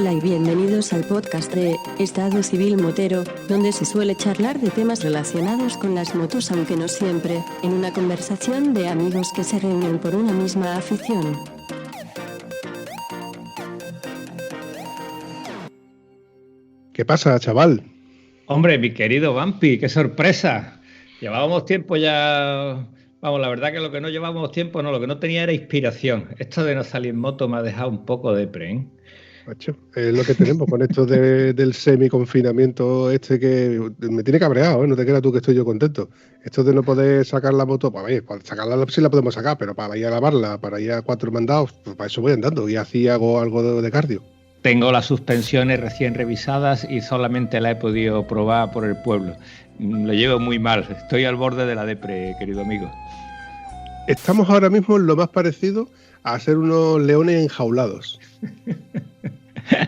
Hola y bienvenidos al podcast de Estado Civil Motero, donde se suele charlar de temas relacionados con las motos, aunque no siempre, en una conversación de amigos que se reúnen por una misma afición. ¿Qué pasa, chaval? Hombre, mi querido Vampi, qué sorpresa. Llevábamos tiempo ya. Vamos, la verdad que lo que no llevábamos tiempo, no, lo que no tenía era inspiración. Esto de no salir en moto me ha dejado un poco de pre. Macho, es lo que tenemos con esto del semi-confinamiento que me tiene cabreado, ¿eh? No te creas tú que estoy yo contento. Esto de no poder sacar la moto, pues sacarla sí la podemos sacar, pero para ir a lavarla, para ir a 4 mandados, pues para eso voy andando y así hago algo de cardio. Tengo las suspensiones recién revisadas y solamente la he podido probar por el pueblo. Lo llevo muy mal, estoy al borde de la depre, querido amigo. Estamos ahora mismo en lo más parecido a ser unos leones enjaulados.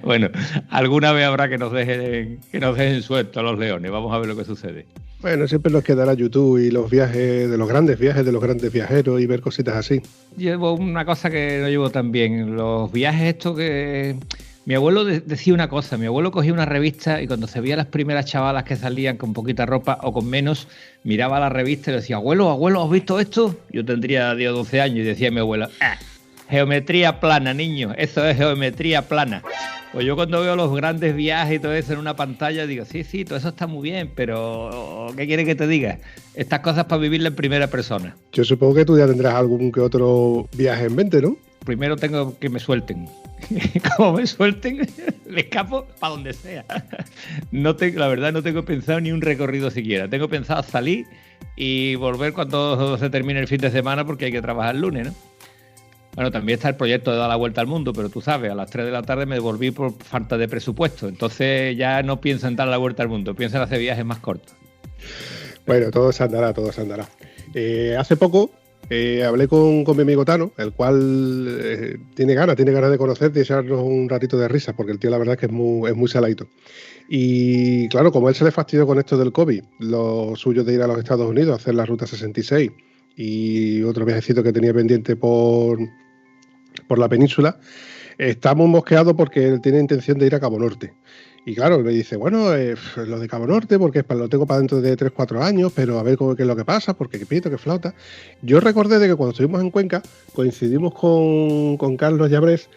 Bueno, alguna vez habrá que nos dejen sueltos los leones. Vamos a ver lo que sucede. Bueno, siempre nos quedará YouTube y los viajes de los grandes viajeros y ver cositas así. Llevo una cosa que no llevo tan bien. Los viajes estos que... Mi abuelo decía una cosa. Mi abuelo cogía una revista y cuando se veía las primeras chavalas que salían con poquita ropa o con menos, miraba la revista y le decía, abuelo, ¿has visto esto? Yo tendría 10 o 12 años y decía mi abuela, geometría plana, niño, eso es geometría plana. Pues yo cuando veo los grandes viajes y todo eso en una pantalla digo, sí, todo eso está muy bien, pero ¿qué quieres que te diga? Estas cosas para vivirla en primera persona. Yo supongo que tú ya tendrás algún que otro viaje en mente, ¿no? Primero tengo que me suelten. Como me suelten, le escapo para donde sea. La verdad no tengo pensado ni un recorrido siquiera. Tengo pensado salir y volver cuando se termine el fin de semana porque hay que trabajar el lunes, ¿no? Bueno, también está el proyecto de dar la vuelta al mundo, pero tú sabes, a las 3 de la tarde me devolví por falta de presupuesto. Entonces ya no pienso en dar la vuelta al mundo, pienso en hacer viajes más cortos. Bueno, todo se andará. Hace poco hablé con mi amigo Tano, el cual tiene ganas de conocerte y echarnos un ratito de risas, porque el tío la verdad es que es muy saladito. Y claro, como él se le fastidió con esto del COVID, lo suyo de ir a los Estados Unidos a hacer la Ruta 66 y otro viajecito que tenía pendiente por la península, está muy mosqueado porque él tiene intención de ir a Cabo Norte. Y claro, me dice, bueno, lo de Cabo Norte, porque lo tengo para dentro de 3-4 años, pero a ver qué es lo que pasa, porque qué pito, qué flauta. Yo recordé de que cuando estuvimos en Cuenca, coincidimos con Carlos Llabrés,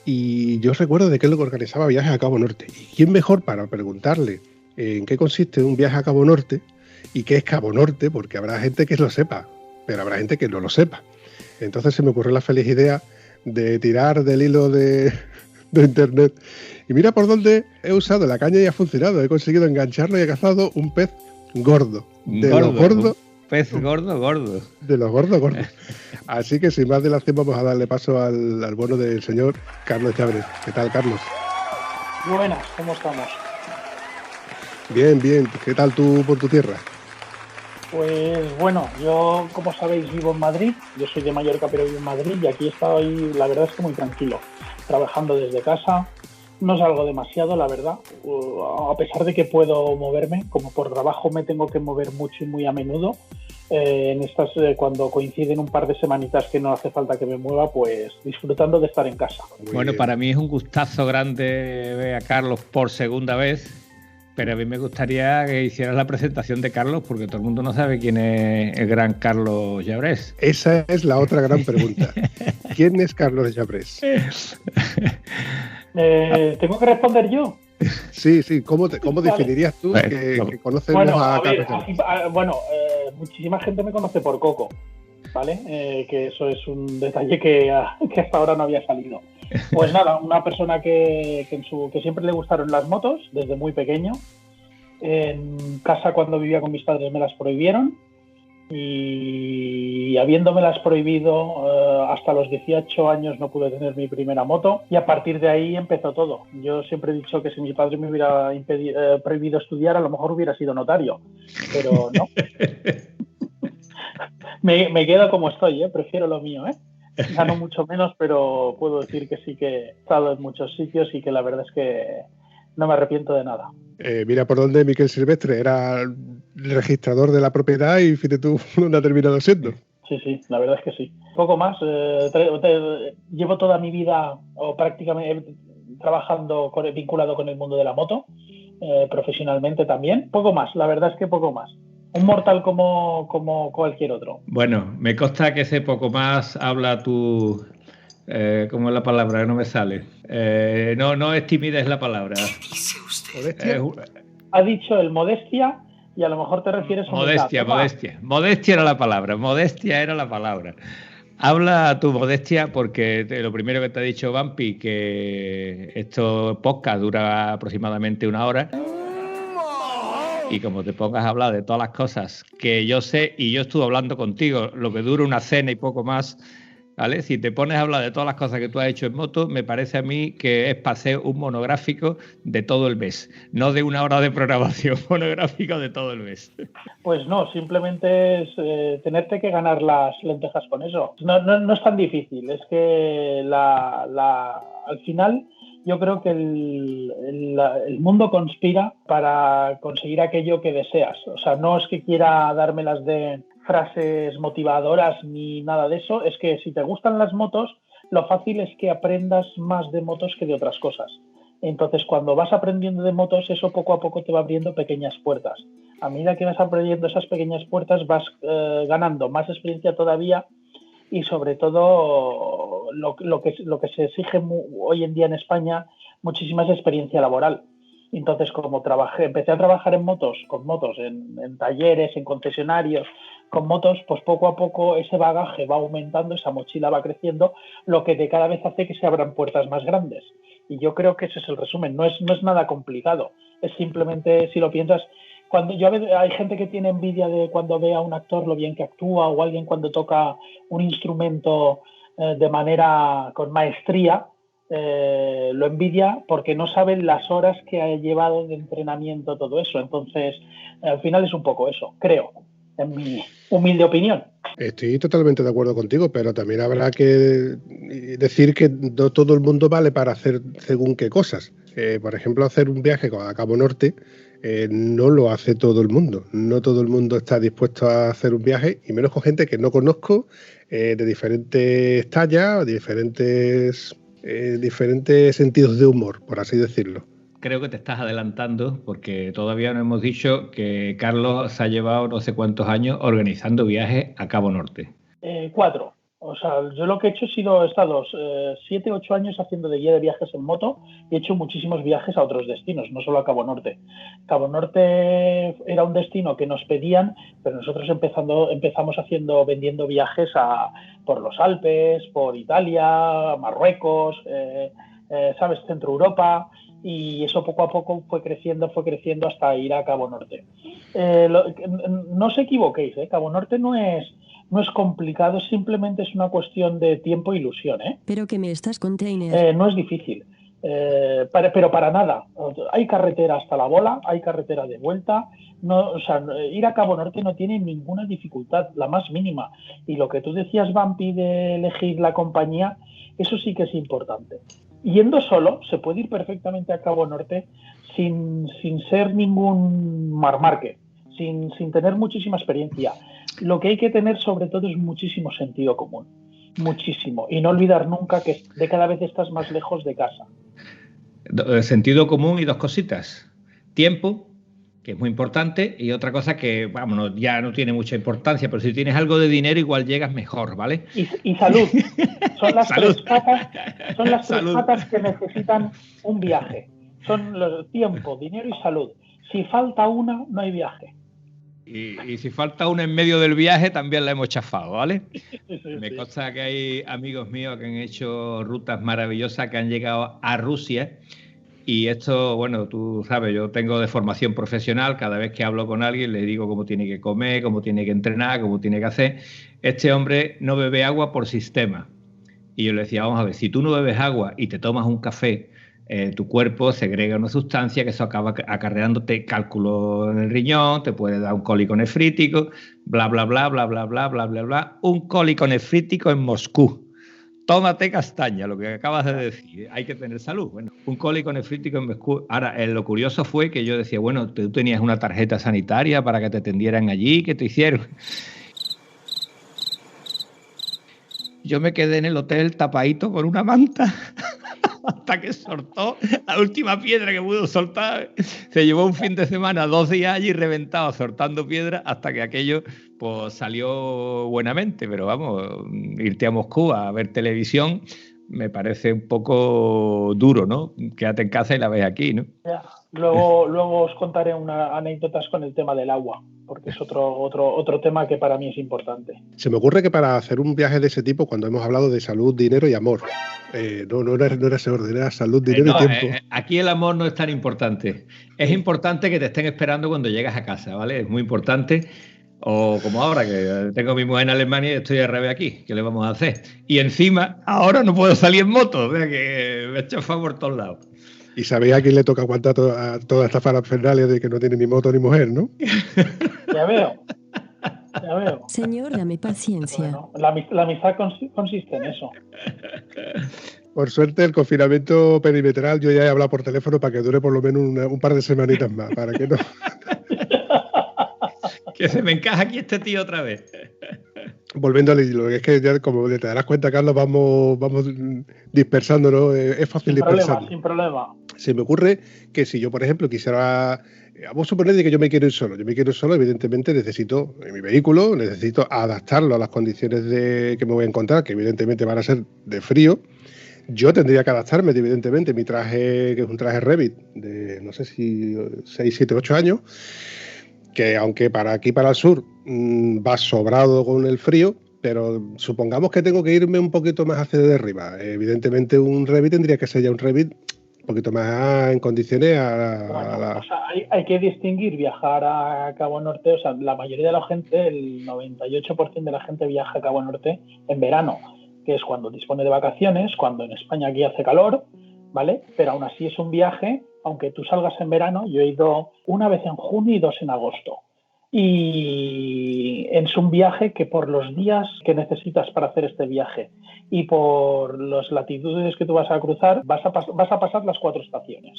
y yo recuerdo de que él lo que organizaba viajes a Cabo Norte. ¿Y quién mejor para preguntarle en qué consiste un viaje a Cabo Norte y qué es Cabo Norte? Porque habrá gente que lo sepa, pero habrá gente que no lo sepa. Entonces se me ocurrió la feliz idea de tirar del hilo de internet. Y mira por dónde he usado la caña y ha funcionado. He conseguido engancharlo y he cazado un pez gordo. Los gordos. Pez gordo. De los gordos. Así que sin más dilación vamos a darle paso al bueno del señor Carlos Llabrés. ¿Qué tal, Carlos? Buenas, ¿cómo estamos? Bien. ¿Qué tal tú por tu tierra? Pues bueno, yo como sabéis vivo en Madrid. Yo soy de Mallorca pero vivo en Madrid y aquí estoy, la verdad es que muy tranquilo. Trabajando desde casa. No salgo demasiado, la verdad, a pesar de que puedo moverme, como por trabajo me tengo que mover mucho y muy a menudo. En estas, cuando coinciden un par de semanitas que no hace falta que me mueva, pues disfrutando de estar en casa. Bueno, para mí es un gustazo grande ver a Carlos por segunda vez, pero a mí me gustaría que hicieras la presentación de Carlos, porque todo el mundo no sabe quién es el gran Carlos Llabrés. Esa es la otra gran pregunta. ¿Quién es Carlos Llabrés? ¿Tengo que responder yo? Sí. ¿Cómo definirías tú que conocemos a Carlos Llabrés? Muchísima gente me conoce por Coco, ¿vale? Que eso es un detalle que hasta ahora no había salido. Pues nada, una persona que siempre le gustaron las motos desde muy pequeño. En casa, cuando vivía con mis padres, me las prohibieron. Y habiéndomelas prohibido hasta los 18 años no pude tener mi primera moto y a partir de ahí empezó todo. Yo siempre he dicho que si mi padre me hubiera prohibido estudiar, a lo mejor hubiera sido notario, pero no. me quedo como estoy, prefiero lo mío. Gano mucho menos, pero puedo decir que sí que he estado en muchos sitios y que la verdad es que no me arrepiento de nada. Mira por dónde Miquel Silvestre era el registrador de la propiedad y fíjate tú dónde ha terminado siendo. Sí, la verdad es que sí. Poco más. Llevo toda mi vida, o prácticamente trabajando vinculado con el mundo de la moto, profesionalmente también. Poco más, la verdad es que poco más. Un mortal como cualquier otro. Bueno, me consta que ese poco más habla tu... ¿cómo es la palabra? No me sale. No es timidez la palabra. ¿Qué dice usted? Ha dicho el modestia y a lo mejor te refieres a Modestia era la palabra. Modestia era la palabra. Habla tu modestia porque lo primero que te ha dicho Vampi, que esto podcast dura aproximadamente 1 hora. Y como te pongas a hablar de todas las cosas que yo sé y yo estuve hablando contigo, lo que dura una cena y poco más, ¿vale? Si te pones a hablar de todas las cosas que tú has hecho en moto, me parece a mí que es para hacer un monográfico de todo el mes, no de 1 hora de programación, monográfico de todo el mes. Pues no, simplemente es tenerte que ganar las lentejas con eso. No es tan difícil, es que al final yo creo que el mundo conspira para conseguir aquello que deseas. O sea, no es que quiera dármelas de frases motivadoras ni nada de eso, es que si te gustan las motos, lo fácil es que aprendas más de motos que de otras cosas. Entonces, cuando vas aprendiendo de motos, eso poco a poco te va abriendo pequeñas puertas. A medida que vas aprendiendo esas pequeñas puertas, vas ganando más experiencia todavía y sobre todo lo que se exige hoy en día en España, muchísima experiencia laboral. Entonces, como empecé a trabajar con motos en talleres, en concesionarios, con motos, pues poco a poco ese bagaje va aumentando, esa mochila va creciendo, lo que de cada vez hace que se abran puertas más grandes. Y yo creo que ese es el resumen, no es nada complicado, es simplemente, si lo piensas, hay gente que tiene envidia de cuando ve a un actor lo bien que actúa o alguien cuando toca un instrumento de manera con maestría, lo envidia porque no saben las horas que ha llevado de entrenamiento todo eso. Entonces, al final es un poco eso, creo, en mi humilde opinión. Estoy totalmente de acuerdo contigo, pero también habrá que decir que no todo el mundo vale para hacer según qué cosas. Por ejemplo, hacer un viaje a Cabo Norte no lo hace todo el mundo. No todo el mundo está dispuesto a hacer un viaje, y menos con gente que no conozco, de diferentes tallas, diferentes sentidos de humor, por así decirlo. Creo que te estás adelantando porque todavía no hemos dicho que Carlos se ha llevado no sé cuántos años organizando viajes a Cabo Norte. 4. O sea, yo lo que he hecho he estado 7, 8 años haciendo de guía de viajes en moto y he hecho muchísimos viajes a otros destinos, no solo a Cabo Norte. Cabo Norte era un destino que nos pedían, pero nosotros empezamos vendiendo viajes por los Alpes, por Italia, Marruecos, ¿sabes? Centro Europa, y eso poco a poco fue creciendo hasta ir a Cabo Norte. No os equivoquéis, Cabo Norte no es complicado, simplemente es una cuestión de tiempo e ilusión. ¿Pero qué me estás, container? No es difícil, pero para nada. Hay carretera hasta la bola, hay carretera de vuelta. No, o sea, ir a Cabo Norte no tiene ninguna dificultad, la más mínima. Y lo que tú decías, Vampi, de elegir la compañía, eso sí que es importante. Yendo solo, se puede ir perfectamente a Cabo Norte sin ser ningún marmarque, sin tener muchísima experiencia. Lo que hay que tener sobre todo es muchísimo sentido común, muchísimo, y no olvidar nunca que de cada vez estás más lejos de casa. Sentido común y 2 cositas. Tiempo, que es muy importante, y otra cosa que, vámonos, ya no tiene mucha importancia, pero si tienes algo de dinero igual llegas mejor, ¿vale? Y salud. Son las tres patas que necesitan un viaje. Son los tiempo, dinero y salud. Si falta una, no hay viaje. Y si falta una en medio del viaje, también la hemos chafado, ¿vale? Sí. Me consta que hay amigos míos que han hecho rutas maravillosas, que han llegado a Rusia. Y esto, bueno, tú sabes, yo tengo de formación profesional, cada vez que hablo con alguien le digo cómo tiene que comer, cómo tiene que entrenar, cómo tiene que hacer. Este hombre no bebe agua por sistema. Y yo le decía, vamos a ver, si tú no bebes agua y te tomas un café, tu cuerpo segrega una sustancia que eso acaba acarreándote cálculo en el riñón, te puede dar un cólico nefrítico, bla, bla, bla, bla, bla, bla, bla, bla, bla. Un cólico nefrítico en Moscú. Tómate castaña, lo que acabas de decir. Hay que tener salud. Bueno, un cólico nefrítico en Moscú. Ahora, lo curioso fue que yo decía, bueno, tú tenías una tarjeta sanitaria para que te atendieran allí, ¿qué te hicieron? Yo me quedé en el hotel tapadito con una manta. hasta que soltó la última piedra que pudo soltar. Se llevó un fin de semana, 2 días allí reventado, soltando piedras, hasta que aquello pues salió buenamente. Pero vamos, irte a Moscú a ver televisión me parece un poco duro, ¿no? Quédate en casa y la ves aquí, ¿no? Ya. Luego os contaré unas anécdotas con el tema del agua, porque es otro tema que para mí es importante. Se me ocurre que para hacer un viaje de ese tipo, cuando hemos hablado de salud, dinero y amor, no era ese orden, era salud, dinero y tiempo. Aquí el amor no es tan importante. Es importante que te estén esperando cuando llegas a casa, ¿vale? Es muy importante. O como ahora, que tengo a mi mujer en Alemania y estoy al revés aquí. ¿Qué le vamos a hacer? Y encima, ahora no puedo salir en moto. O sea que me he hecho favor por todos lados. Y sabéis a quién le toca aguantar toda esta parafernalia de que no tiene ni moto ni mujer, ¿no? Ya veo. Señor, dame paciencia. Bueno, la amistad consiste en eso. Por suerte, el confinamiento perimetral yo ya he hablado por teléfono para que dure por lo menos un par de semanitas más, para que no... Que se me encaja aquí este tío otra vez. Volviendo al hilo, es que ya como te darás cuenta, Carlos, vamos dispersándonos, es fácil dispersarnos. Sin problema. Se me ocurre que si yo, por ejemplo, quisiera... Vamos a suponer que yo me quiero ir solo. Yo me quiero ir solo, evidentemente necesito mi vehículo, necesito adaptarlo a las condiciones que me voy a encontrar, que evidentemente van a ser de frío. Yo tendría que adaptarme, evidentemente, mi traje, que es un traje Revit de, no sé si 6, 7, 8 años, que aunque para aquí, para el sur, va sobrado con el frío, pero supongamos que tengo que irme un poquito más hacia de arriba. Evidentemente un Revit tendría que ser ya un Revit un poquito más en condiciones O sea, hay que distinguir viajar a Cabo Norte. O sea, la mayoría de la gente, el 98% de la gente viaja a Cabo Norte en verano, que es cuando dispone de vacaciones, cuando en España aquí hace calor, ¿vale? Pero aún así es un viaje, aunque tú salgas en verano. Yo he ido una vez en junio y 2 en agosto. Y es un viaje que por los días que necesitas para hacer este viaje y por las latitudes que tú vas a cruzar, vas a pasar las 4 estaciones.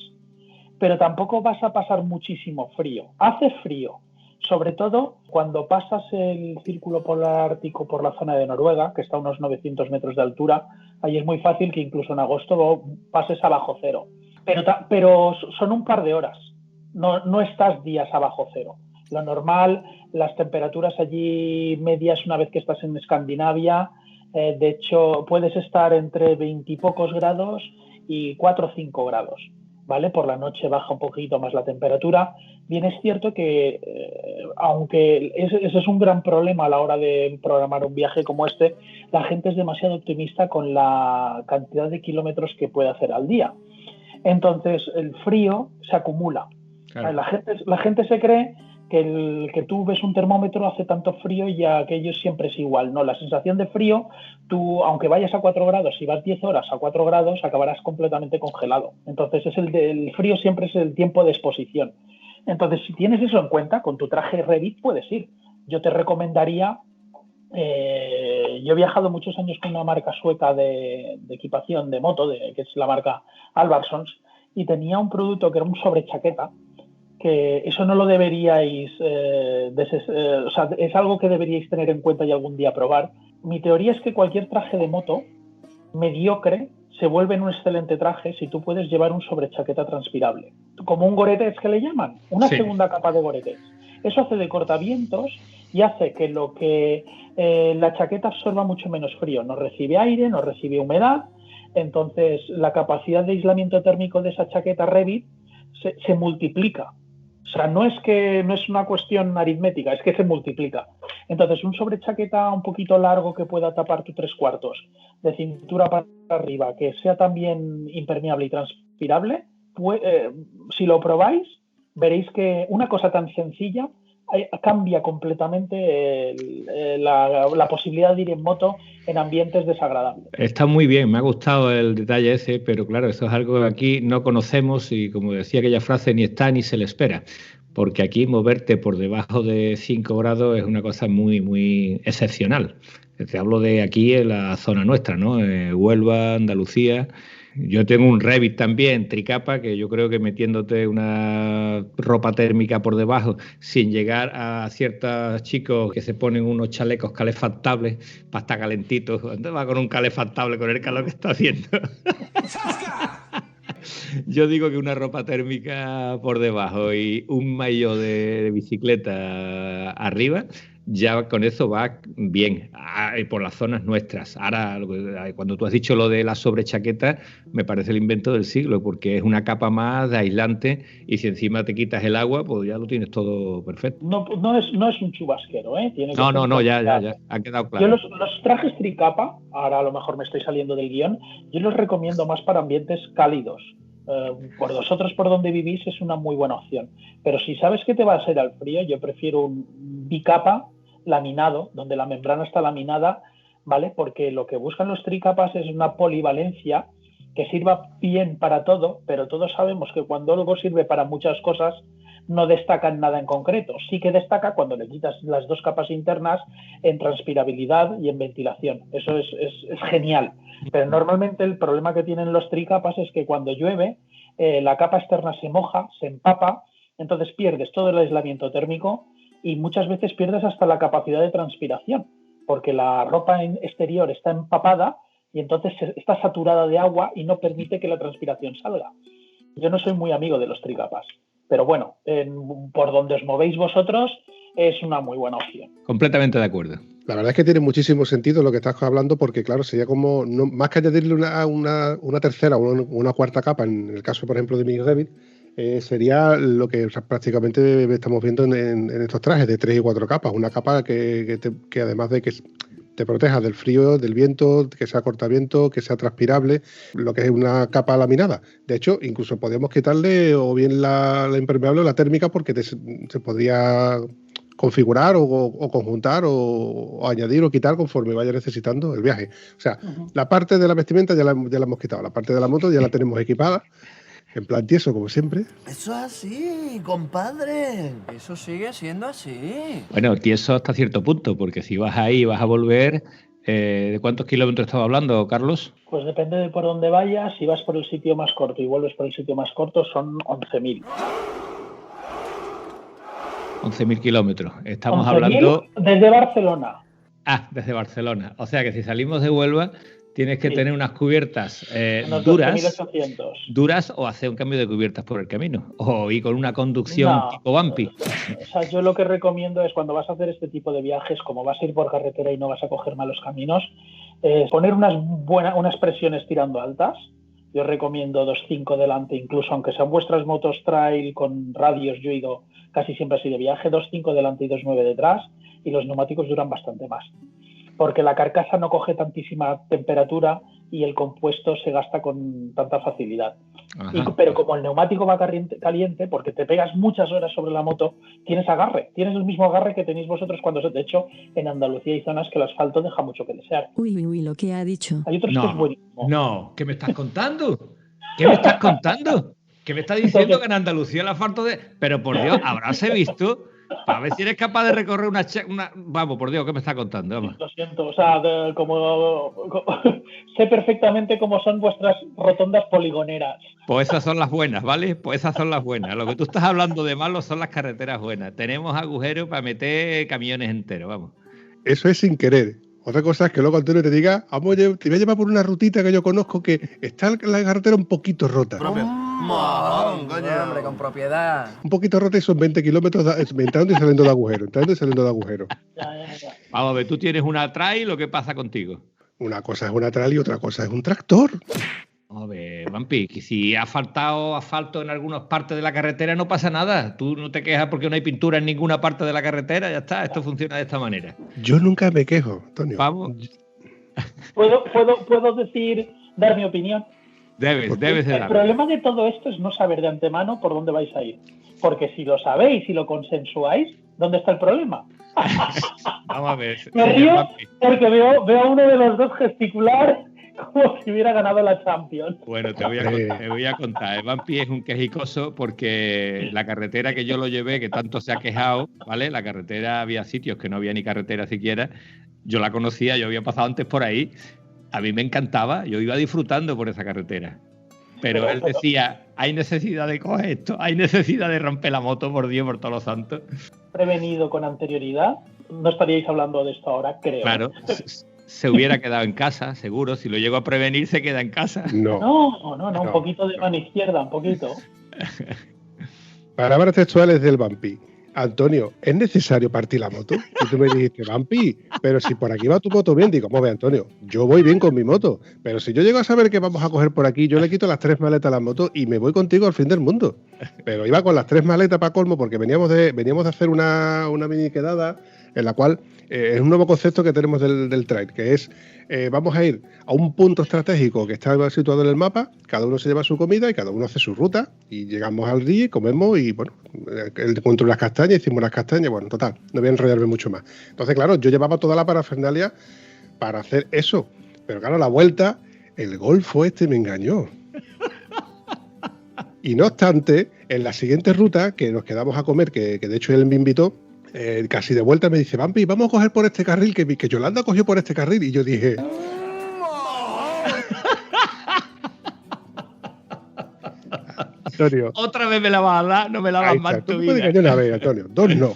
Pero tampoco vas a pasar muchísimo frío. Hace frío, sobre todo cuando pasas el círculo polar ártico por la zona de Noruega, que está a unos 900 metros de altura. Ahí es muy fácil que incluso en agosto pases a bajo cero. Pero son un par de horas. No estás días a bajo cero. Lo normal, las temperaturas allí medias una vez que estás en Escandinavia, de hecho puedes estar entre 20 y pocos grados y 4 o 5 grados, ¿vale? Por la noche baja un poquito más la temperatura. Bien es cierto que, aunque ese es un gran problema a la hora de programar un viaje como este, la gente es demasiado optimista con la cantidad de kilómetros que puede hacer al día. Entonces el frío se acumula. Claro. La gente se cree que tú ves un termómetro, hace tanto frío y aquello siempre es igual. No, la sensación de frío, tú, aunque vayas a 4 grados, si vas 10 horas a 4 grados, acabarás completamente congelado. Entonces, el frío siempre es el tiempo de exposición. Entonces, si tienes eso en cuenta, con tu traje Revit puedes ir. Yo te recomendaría... yo he viajado muchos años con una marca sueca de equipación de moto, que es la marca Alvarssons, y tenía un producto que era un sobrechaqueta, que eso no lo deberíais, o sea, es algo que deberíais tener en cuenta y algún día probar. Mi teoría es que cualquier traje de moto mediocre se vuelve en un excelente traje si tú puedes llevar un sobrechaqueta transpirable, como un Gore-Tex que le llaman, una segunda capa de Gore-Tex. Eso hace de cortavientos y hace que la chaqueta absorba mucho menos frío, no recibe aire, no recibe humedad. Entonces la capacidad de aislamiento térmico de esa chaqueta Revit se multiplica. O sea, no es una cuestión aritmética, es que se multiplica. Entonces, un sobrechaqueta un poquito largo que pueda tapar tu 3/4 de cintura para arriba, que sea también impermeable y transpirable, pues, si lo probáis, veréis que una cosa tan sencilla cambia completamente la posibilidad de ir en moto en ambientes desagradables. Está muy bien, me ha gustado el detalle ese, pero claro, eso es algo que aquí no conocemos y, como decía aquella frase, ni está ni se le espera, porque aquí moverte por debajo de 5 grados es una cosa muy, muy excepcional. Te hablo de aquí en la zona nuestra, ¿no? Huelva, Andalucía, Yo tengo un Revit también, tricapa, que yo creo que metiéndote una ropa térmica por debajo, sin llegar a ciertos chicos que se ponen unos chalecos calefactables para estar calentitos. ¿Dónde va con un calefactable con el calor que está haciendo? Yo digo que una ropa térmica por debajo y un maillot de bicicleta arriba, ya con eso va bien, por las zonas nuestras. Ahora, cuando tú has dicho lo de la sobrechaqueta, me parece el invento del siglo, porque es una capa más de aislante y si encima te quitas el agua, pues ya lo tienes todo perfecto. No es un chubasquero, ¿eh? No, ya, ha quedado claro. Yo los trajes tricapa, ahora a lo mejor me estoy saliendo del guión, yo los recomiendo más para ambientes cálidos. Por vosotros, por donde vivís, es una muy buena opción. Pero si sabes que te va a ser al frío, yo prefiero un bicapa laminado, donde la membrana está laminada, ¿vale? Porque lo que buscan los tricapas es una polivalencia que sirva bien para todo, pero todos sabemos que cuando algo sirve para muchas cosas, no destaca en nada en concreto. Sí que destaca cuando le quitas las dos capas internas en transpirabilidad y en ventilación. Eso es genial. Pero normalmente el problema que tienen los tricapas es que cuando llueve, la capa externa se moja, se empapa, entonces pierdes todo el aislamiento térmico y muchas veces pierdes hasta la capacidad de transpiración, porque la ropa exterior está empapada y entonces está saturada de agua y no permite que la transpiración salga. Yo no soy muy amigo de los tricapas, pero bueno, por donde os movéis vosotros es una muy buena opción. Completamente de acuerdo. La verdad es que tiene muchísimo sentido lo que estás hablando, porque claro, sería como, más que añadirle una tercera o una cuarta capa, en el caso, por ejemplo, de mi Revit, sería lo que prácticamente estamos viendo en estos trajes de 3 y 4 capas. Una capa que además de que te proteja del frío, del viento, que sea cortaviento, que sea transpirable, lo que es una capa laminada. De hecho, incluso podríamos quitarle o bien la impermeable o la térmica, porque se podría configurar o conjuntar o añadir o quitar conforme vaya necesitando el viaje. O sea, la parte de la vestimenta ya la hemos quitado, la parte de la moto ya la tenemos equipada, en plan tieso, como siempre. Eso es así, compadre. Eso sigue siendo así. Bueno, tieso hasta cierto punto, porque si vas ahí y vas a volver, ¿de cuántos kilómetros estaba hablando, Carlos? Pues depende de por dónde vayas. Si vas por el sitio más corto y vuelves por el sitio más corto, son 11.000. 11.000 kilómetros. Estamos hablando... Desde Barcelona. Desde Barcelona. O sea que si salimos de Huelva, tienes que tener unas cubiertas duras o hacer un cambio de cubiertas por el camino. O ir con una conducción tipo Bumpy. O sea, yo lo que recomiendo es cuando vas a hacer este tipo de viajes, como vas a ir por carretera y no vas a coger malos caminos, poner unas presiones tirando altas. Yo recomiendo 2.5 delante, incluso aunque sean vuestras motos trail con radios, yo he ido casi siempre así de viaje, 2.5 delante y 2.9 detrás, y los neumáticos duran bastante más, porque la carcasa no coge tantísima temperatura y el compuesto se gasta con tanta facilidad. Pero como el neumático va caliente, porque te pegas muchas horas sobre la moto, tienes agarre, tienes el mismo agarre que tenéis vosotros cuando, de hecho, en Andalucía hay zonas que el asfalto deja mucho que desear. Uy, lo que ha dicho. Hay otros que es buenísimo. No, ¿qué me estás contando? ¿Qué me estás contando? ¿Qué me estás diciendo que en Andalucía el asfalto de...? Pero por Dios, habráse visto... Para ver si eres capaz de recorrer una... Vamos, por Dios, ¿qué me está contando? Vamos. Lo siento, o sea, sé perfectamente cómo son vuestras rotondas poligoneras. Pues esas son las buenas, ¿vale? Pues esas son las buenas. Lo que tú estás hablando de malo son las carreteras buenas. Tenemos agujeros para meter camiones enteros, vamos. Eso es sin querer. Otra cosa es que luego Antonio te diga, te voy a llevar por una rutita que yo conozco que está la carretera un poquito rota. Hombre, con propiedad. Un poquito rota y son 20 kilómetros entrando y saliendo de agujero. Ya. Vamos a ver, tú tienes una trail, ¿lo que pasa contigo? Una cosa es una trail y otra cosa es un tractor. A ver, Vampi, que si ha faltado asfalto en algunas partes de la carretera no pasa nada. Tú no te quejas porque no hay pintura en ninguna parte de la carretera, ya está, esto funciona de esta manera. Yo nunca me quejo, Antonio. Vamos. ¿Puedo dar mi opinión? Debes de dar. El problema de todo esto es no saber de antemano por dónde vais a ir. Porque si lo sabéis y lo consensuáis, ¿dónde está el problema? Vamos a ver. Me río porque veo a uno de los dos gesticular como si hubiera ganado la Champions. Bueno, te voy a contar. El Vampi es un quejicoso porque la carretera que yo lo llevé, que tanto se ha quejado, ¿vale? La carretera, había sitios que no había ni carretera siquiera. Yo la conocía, yo había pasado antes por ahí. a mí me encantaba, yo iba disfrutando por esa carretera. Pero él decía, hay necesidad de coger esto, hay necesidad de romper la moto, por Dios, por todos los santos. Prevenido con anterioridad, no estaríais hablando de esto ahora, creo. Claro, se hubiera quedado en casa, seguro. Si lo llego a prevenir, se queda en casa. No, un poquito de mano izquierda, un poquito. Palabras textuales del Vampi. Antonio, ¿es necesario partir la moto? Y tú me dijiste, Vampi, pero si por aquí va tu moto bien, digo, ¿cómo ve, Antonio? Yo voy bien con mi moto, pero si yo llego a saber que vamos a coger por aquí, yo le quito las 3 maletas a la moto y me voy contigo al fin del mundo. Pero iba con las 3 maletas para colmo porque veníamos de hacer una mini quedada en la cual es un nuevo concepto que tenemos del trail, que es vamos a ir a un punto estratégico que está situado en el mapa, cada uno se lleva su comida y cada uno hace su ruta y llegamos al día y comemos y bueno, él encontró unas castañas, hicimos unas castañas, bueno, total, no voy a enrollarme mucho más. Entonces, claro, yo llevaba toda la parafernalia para hacer eso, pero claro, a la vuelta, el golfo este me engañó. Y no obstante, en la siguiente ruta que nos quedamos a comer, que de hecho él me invitó, casi de vuelta me dice, Vampi, vamos a coger por este carril, que Yolanda cogió por este carril. Y yo dije... Antonio, otra vez me la vas a dar, no me la vas más tu vida. Tú puedes una vez, Antonio, 2 no.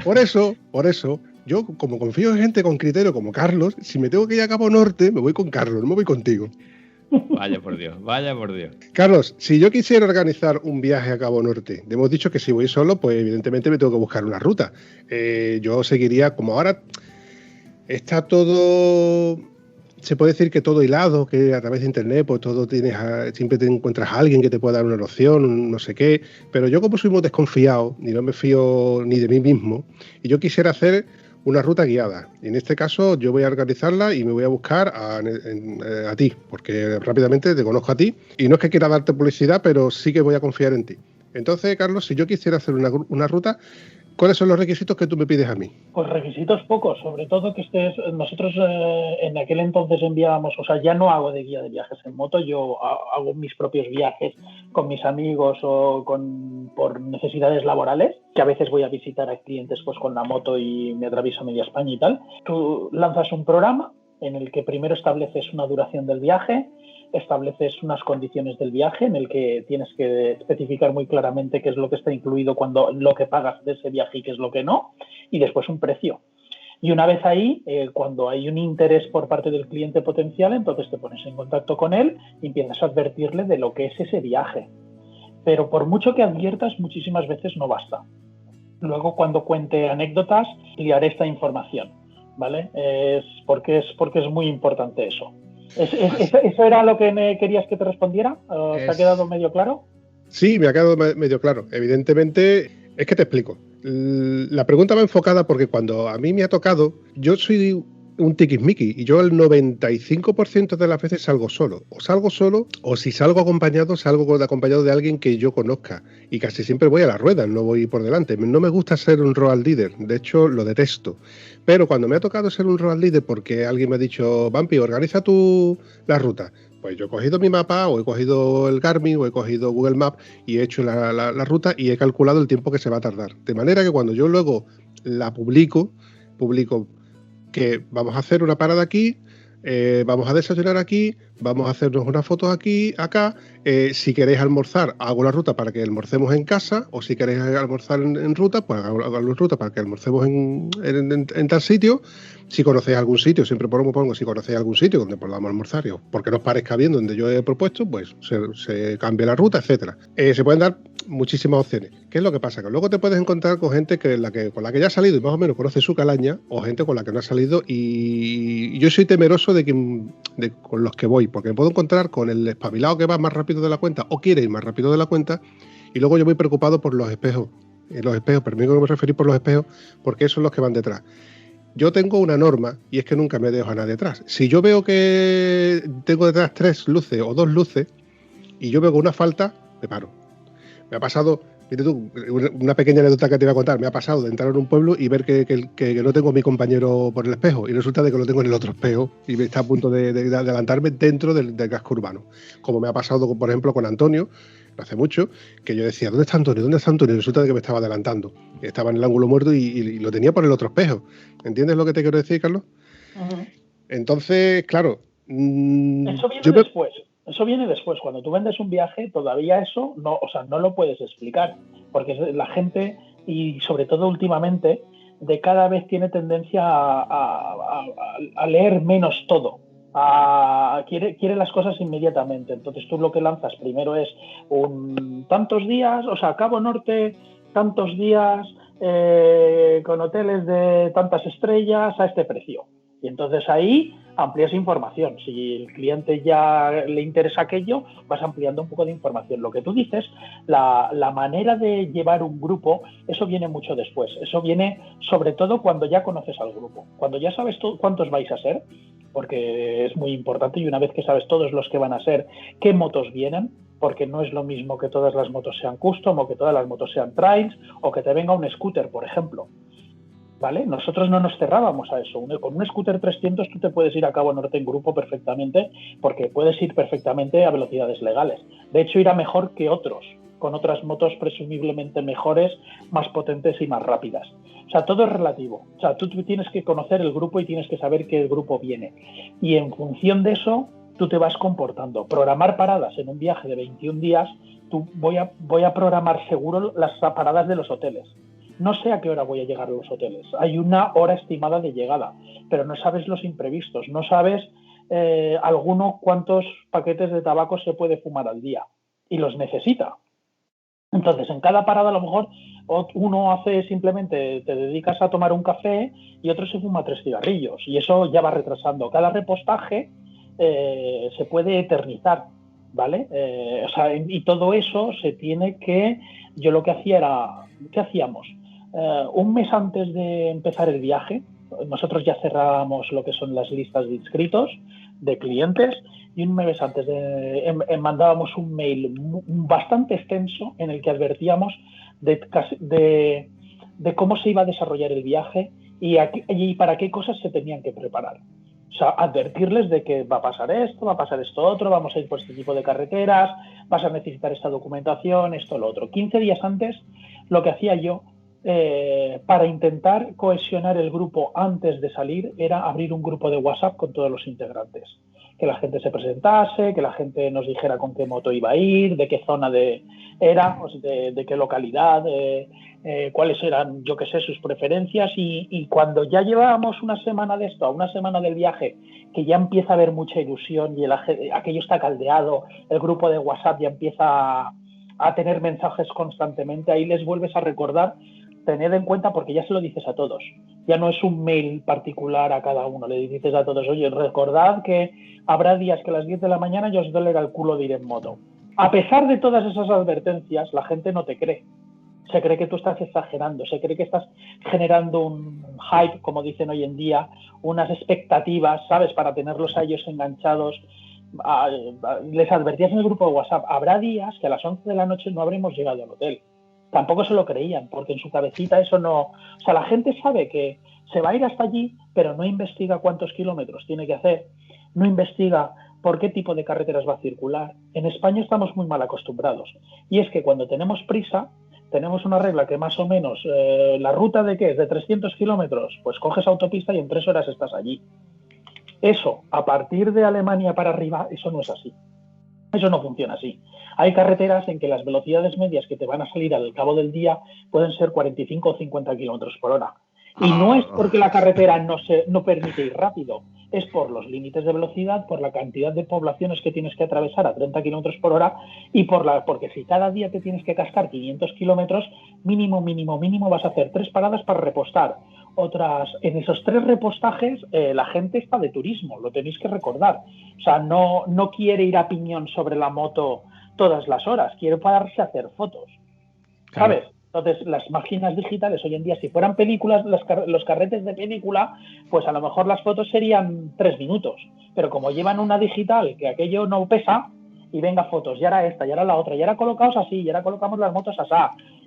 Por eso, yo como confío en gente con criterio como Carlos, si me tengo que ir a Cabo Norte, me voy con Carlos, no me voy contigo. Vaya por Dios, vaya por Dios. Carlos, si yo quisiera organizar un viaje a Cabo Norte, hemos dicho que si voy solo, pues evidentemente me tengo que buscar una ruta. Yo seguiría, como ahora está todo, se puede decir que todo hilado, que a través de internet, pues todo siempre te encuentras a alguien que te pueda dar una opción, no sé qué, pero yo como soy muy desconfiado, y no me fío ni de mí mismo, y yo quisiera hacer una ruta guiada. Y en este caso yo voy a organizarla y me voy a buscar a ti, porque rápidamente te conozco a ti. Y no es que quiera darte publicidad, pero sí que voy a confiar en ti. Entonces, Carlos, si yo quisiera hacer una ruta, ¿cuáles son los requisitos que tú me pides a mí? Pues requisitos pocos, sobre todo que estés... Nosotros en aquel entonces enviábamos, o sea, ya no hago de guía de viajes en moto, yo hago mis propios viajes con mis amigos o por necesidades laborales, que a veces voy a visitar a clientes pues con la moto y me atravieso media España y tal. Tú lanzas un programa en el que primero estableces una duración del viaje, estableces unas condiciones del viaje en el que tienes que especificar muy claramente qué es lo que está incluido cuando lo que pagas de ese viaje y qué es lo que no, y después un precio. Y una vez ahí, cuando hay un interés por parte del cliente potencial, entonces te pones en contacto con él y empiezas a advertirle de lo que es ese viaje. Pero por mucho que adviertas, muchísimas veces no basta. Luego, cuando cuente anécdotas, liaré esta información, ¿vale? Porque es muy importante eso. ¿Eso era lo que me querías que te respondiera? ¿Te ha quedado medio claro? Sí, me ha quedado medio claro. Evidentemente, es que te explico. La pregunta va enfocada porque cuando a mí me ha tocado, yo soy un tiquismiqui y yo el 95% de las veces salgo solo. O si salgo acompañado de alguien que yo conozca. Y casi siempre voy a las ruedas, no voy por delante. No me gusta ser un road leader, de hecho lo detesto. Pero cuando me ha tocado ser un road leader porque alguien me ha dicho, Vampi, organiza tú la ruta, pues yo he cogido mi mapa o he cogido el Garmin o he cogido Google Maps y he hecho la ruta y he calculado el tiempo que se va a tardar. De manera que cuando yo luego la publico que vamos a hacer una parada aquí, vamos a desayunar aquí, vamos a hacernos unas fotos aquí, acá. Si queréis almorzar, hago la ruta para que almorcemos en casa, o si queréis almorzar en ruta, pues hago la ruta para que almorcemos en tal sitio. Si conocéis algún sitio, siempre pongo si conocéis algún sitio donde podamos almorzar, porque nos parezca bien donde yo he propuesto, pues se cambia la ruta, etcétera. Se pueden dar muchísimas opciones. ¿Qué es lo que pasa? Que luego te puedes encontrar con gente con la que ya ha salido y más o menos conoce su calaña, o gente con la que no ha salido, y yo soy temeroso con los que voy, porque me puedo encontrar con el espabilado que va más rápido de la cuenta o quiere ir más rápido de la cuenta, y luego yo voy preocupado por los espejos. Permítame que me referí por los espejos, porque esos son los que van detrás. Yo tengo una norma y es que nunca me dejo a nadie atrás. Si yo veo que tengo detrás 3 luces o 2 luces y yo veo que una falta, me paro. Me ha pasado, fíjate tú, una pequeña anécdota que te iba a contar, me ha pasado de entrar en un pueblo y ver que no tengo a mi compañero por el espejo y resulta de que lo tengo en el otro espejo y me está a punto de adelantarme dentro del casco urbano. Como me ha pasado, por ejemplo, con Antonio, hace mucho, que yo decía, ¿dónde está Antonio? ¿Dónde está Antonio? Y resulta de que me estaba adelantando. Estaba en el ángulo muerto y lo tenía por el otro espejo. ¿Entiendes lo que te quiero decir, Carlos? Uh-huh. Entonces, claro, Eso viene después. Eso viene después. Cuando tú vendes un viaje, todavía eso no, o sea, no lo puedes explicar, porque la gente, y sobre todo últimamente, de cada vez tiene tendencia a leer menos todo. Quiere las cosas inmediatamente. Entonces tú lo que lanzas primero es tantos días, o sea, Cabo Norte, tantos días, con hoteles de tantas estrellas a este precio. Y entonces ahí amplías información. Si el cliente ya le interesa aquello, vas ampliando un poco de información. Lo que tú dices, la manera de llevar un grupo, eso viene mucho después. Eso viene sobre todo cuando ya conoces al grupo. Cuando ya sabes cuántos vais a ser, porque es muy importante, y una vez que sabes todos los que van a ser, qué motos vienen, porque no es lo mismo que todas las motos sean custom o que todas las motos sean trails o que te venga un scooter, por ejemplo. ¿Vale? Nosotros no nos cerrábamos a eso. Con un scooter 300 tú te puedes ir a Cabo Norte en grupo perfectamente, porque puedes ir perfectamente a velocidades legales. De hecho, irá mejor que otros, con otras motos presumiblemente mejores, más potentes y más rápidas. O sea, todo es relativo. O sea, tú tienes que conocer el grupo y tienes que saber que el grupo viene. Y en función de eso, tú te vas comportando. Programar paradas en un viaje de 21 días, voy a programar seguro las paradas de los hoteles. No sé a qué hora voy a llegar a los hoteles. Hay una hora estimada de llegada, pero no sabes los imprevistos, no sabes cuántos paquetes de tabaco se puede fumar al día y los necesita. Entonces, en cada parada a lo mejor uno hace simplemente, te dedicas a tomar un café y otro se fuma 3 cigarrillos y eso ya va retrasando. Cada repostaje se puede eternizar, ¿vale? Y todo eso se tiene que... Yo lo que hacía era... ¿Qué hacíamos? Un mes antes de empezar el viaje, nosotros ya cerrábamos lo que son las listas de inscritos, de clientes, y un mes antes mandábamos un mail bastante extenso en el que advertíamos de cómo se iba a desarrollar el viaje y para qué cosas se tenían que preparar. O sea, advertirles de que va a pasar esto otro, vamos a ir por este tipo de carreteras, vas a necesitar esta documentación, esto, lo otro. 15 días antes, lo que hacía yo, para intentar cohesionar el grupo antes de salir, era abrir un grupo de WhatsApp con todos los integrantes. Que la gente se presentase, que la gente nos dijera con qué moto iba a ir, de qué zona era, de qué localidad, cuáles eran, yo qué sé, sus preferencias. Y cuando ya llevábamos una semana de esto, a una semana del viaje, que ya empieza a haber mucha ilusión y aquello está caldeado, el grupo de WhatsApp ya empieza a tener mensajes constantemente, ahí les vuelves a recordar. Tened en cuenta, porque ya se lo dices a todos. Ya no es un mail particular a cada uno. Le dices a todos, oye, recordad que habrá días que a las 10 de la mañana yo os dolerá el culo de ir en moto. A pesar de todas esas advertencias, la gente no te cree. Se cree que tú estás exagerando, se cree que estás generando un hype, como dicen hoy en día, unas expectativas, ¿sabes? Para tenerlos a ellos enganchados. Les advertías en el grupo de WhatsApp, habrá días que a las 11 de la noche no habremos llegado al hotel. Tampoco se lo creían, porque en su cabecita eso no... O sea, la gente sabe que se va a ir hasta allí, pero no investiga cuántos kilómetros tiene que hacer, no investiga por qué tipo de carreteras va a circular. En España estamos muy mal acostumbrados. Y es que cuando tenemos prisa, tenemos una regla que más o menos, la ruta de ¿qué es? De 300 kilómetros, pues coges autopista y en 3 horas estás allí. Eso, a partir de Alemania para arriba, eso no es así. Eso no funciona así. Hay carreteras en que las velocidades medias que te van a salir al cabo del día pueden ser 45 o 50 kilómetros por hora. Y no es porque la carretera no permite ir rápido, es por los límites de velocidad, por la cantidad de poblaciones que tienes que atravesar a 30 kilómetros por hora y porque si cada día te tienes que cascar 500 kilómetros, mínimo vas a hacer 3 paradas para repostar. En esos 3 repostajes la gente está de turismo, lo tenéis que recordar. O sea, no quiere ir a piñón sobre la moto todas las horas, quiere pararse a hacer fotos, ¿sabes? Claro. Entonces, las máquinas digitales hoy en día, si fueran películas, los carretes de película, pues a lo mejor las fotos serían 3 minutos, pero como llevan una digital, que aquello no pesa, y venga fotos, y ahora esta, y ahora la otra, y ahora colocaos así, y ahora colocamos las motos así.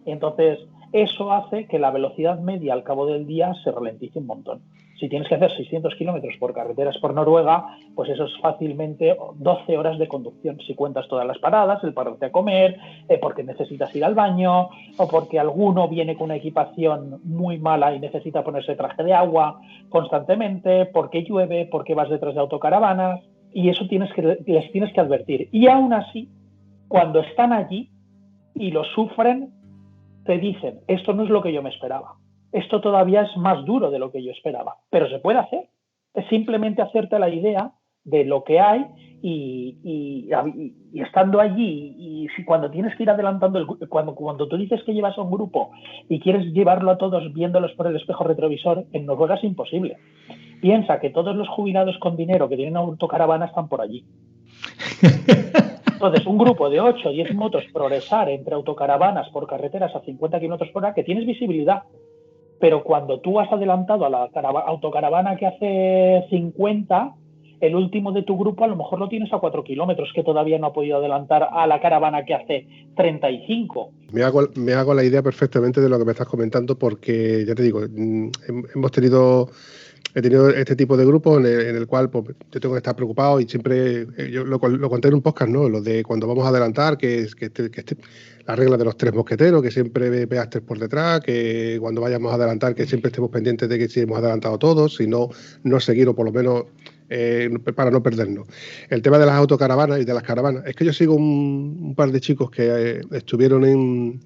Entonces, eso hace que la velocidad media al cabo del día se ralentice un montón. Si tienes que hacer 600 kilómetros por carreteras por Noruega, pues eso es fácilmente 12 horas de conducción. Si cuentas todas las paradas, el pararte a comer, porque necesitas ir al baño, o porque alguno viene con una equipación muy mala y necesita ponerse traje de agua constantemente, porque llueve, porque vas detrás de autocaravanas. Y eso les tienes que advertir. Y aún así, cuando están allí y lo sufren, te dicen, esto no es lo que yo me esperaba. Esto todavía es más duro de lo que yo esperaba. Pero se puede hacer. Es simplemente hacerte la idea de lo que hay y estando allí. Y si cuando tienes que ir adelantando, cuando tú dices que llevas a un grupo y quieres llevarlo a todos viéndolos por el espejo retrovisor, en Noruega es imposible. Piensa que todos los jubilados con dinero que tienen autocaravana están por allí. Entonces, un grupo de 8 o 10 motos progresar entre autocaravanas por carreteras a 50 km por hora, que tienes visibilidad, pero cuando tú has adelantado a la autocaravana que hace 50, el último de tu grupo a lo mejor lo tienes a 4 kilómetros, que todavía no ha podido adelantar a la caravana que hace 35. Me hago la idea perfectamente de lo que me estás comentando, porque ya te digo, he tenido este tipo de grupos en el cual pues, yo tengo que estar preocupado y siempre, yo lo conté en un podcast, ¿no? Lo de cuando vamos a adelantar, que la regla de los 3 mosqueteros, que siempre veas 3 por detrás, que cuando vayamos a adelantar, que siempre estemos pendientes de que si hemos adelantado todos, si no seguir o por lo menos para no perdernos. El tema de las autocaravanas y de las caravanas, es que yo sigo un par de chicos que estuvieron en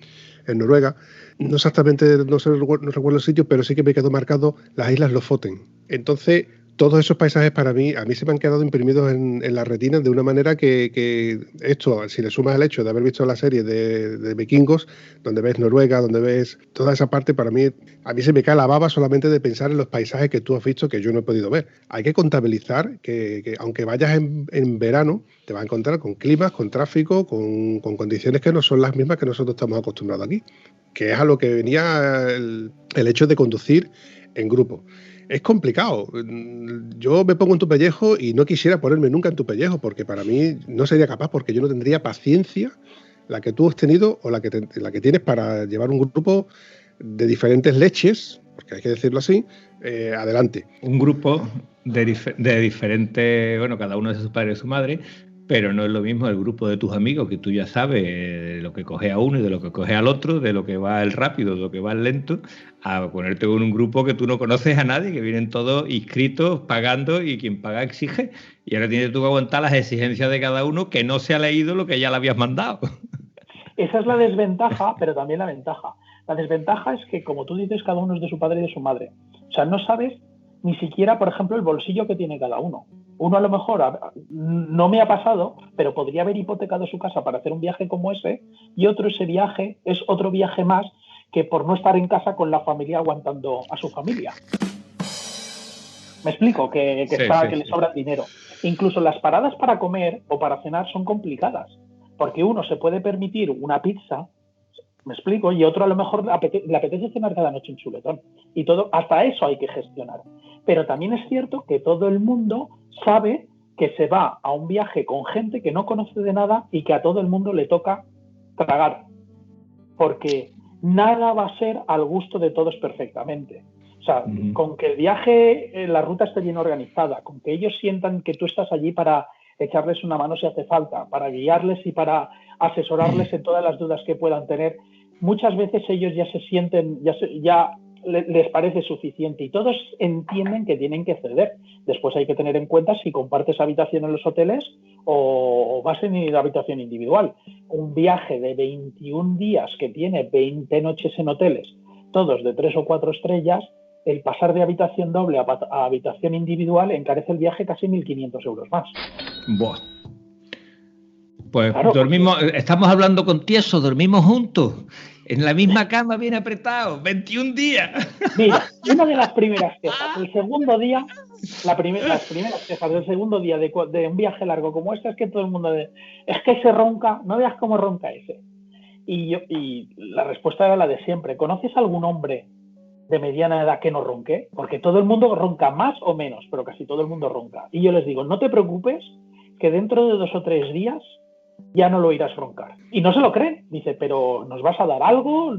Noruega. No exactamente, no recuerdo el sitio, pero sí que me quedó marcado las Islas Lofoten. Entonces, todos esos paisajes a mí se me han quedado imprimidos en la retina de una manera que esto, si le sumas el hecho de haber visto la serie de Vikingos, donde ves Noruega, donde ves toda esa parte, a mí se me cae la baba solamente de pensar en los paisajes que tú has visto que yo no he podido ver. Hay que contabilizar que aunque vayas en verano, te vas a encontrar con climas, con tráfico, con condiciones que no son las mismas que nosotros estamos acostumbrados aquí, que es a lo que venía el hecho de conducir en grupo. Es complicado. Yo me pongo en tu pellejo y no quisiera ponerme nunca en tu pellejo, porque para mí no sería capaz, porque yo no tendría paciencia la que tú has tenido o la que tienes para llevar un grupo de diferentes leches, porque hay que decirlo así, adelante. Un grupo de diferentes, bueno, cada uno de sus padres y su madre, pero no es lo mismo el grupo de tus amigos, que tú ya sabes de lo que coge a uno y de lo que coge al otro, de lo que va el rápido, de lo que va el lento, a ponerte con un grupo que tú no conoces a nadie, que vienen todos inscritos, pagando, y quien paga exige, y ahora tienes tú que aguantar las exigencias de cada uno que no se ha leído lo que ya le habías mandado. Esa es la desventaja, pero también la ventaja. La desventaja es que, como tú dices, cada uno es de su padre y de su madre. O sea, no sabes ni siquiera, por ejemplo, el bolsillo que tiene cada uno. Uno a lo mejor, no me ha pasado, pero podría haber hipotecado su casa para hacer un viaje como ese, y ese viaje es otro viaje más que por no estar en casa con la familia aguantando a su familia. Me explico, que le sobra dinero. Incluso las paradas para comer o para cenar son complicadas, porque uno se puede permitir una pizza, me explico, y otro a lo mejor le apetece cenar cada noche un chuletón. Y todo, hasta eso hay que gestionar. Pero también es cierto que todo el mundo sabe que se va a un viaje con gente que no conoce de nada y que a todo el mundo le toca tragar. Porque nada va a ser al gusto de todos perfectamente. O sea, con que el viaje, la ruta esté bien organizada, con que ellos sientan que tú estás allí para echarles una mano si hace falta, para guiarles y para asesorarles en todas las dudas que puedan tener, muchas veces ellos ya se sienten, ya les parece suficiente y todos entienden que tienen que ceder. Después hay que tener en cuenta si compartes habitación en los hoteles o vas en habitación individual. Un viaje de 21 días que tiene 20 noches en hoteles, todos de 3 o 4 estrellas, el pasar de habitación doble a habitación individual encarece el viaje casi 1.500 euros más. Buah. Pues claro, dormimos, estamos hablando con Tieso, dormimos juntos, en la misma cama, bien apretados, 21 días. Mira, una de las primeras quejas, el segundo día, las primeras quejas del segundo día de un viaje largo como este es que todo el mundo es que se ronca, no veas cómo ronca ese. Y la respuesta era la de siempre. ¿Conoces algún hombre de mediana edad que no ronque? Porque todo el mundo ronca más o menos, pero casi todo el mundo ronca. Y yo les digo, no te preocupes, que dentro de 2 o 3 días ya no lo irás roncar. Y no se lo creen. Dice, pero ¿nos vas a dar algo?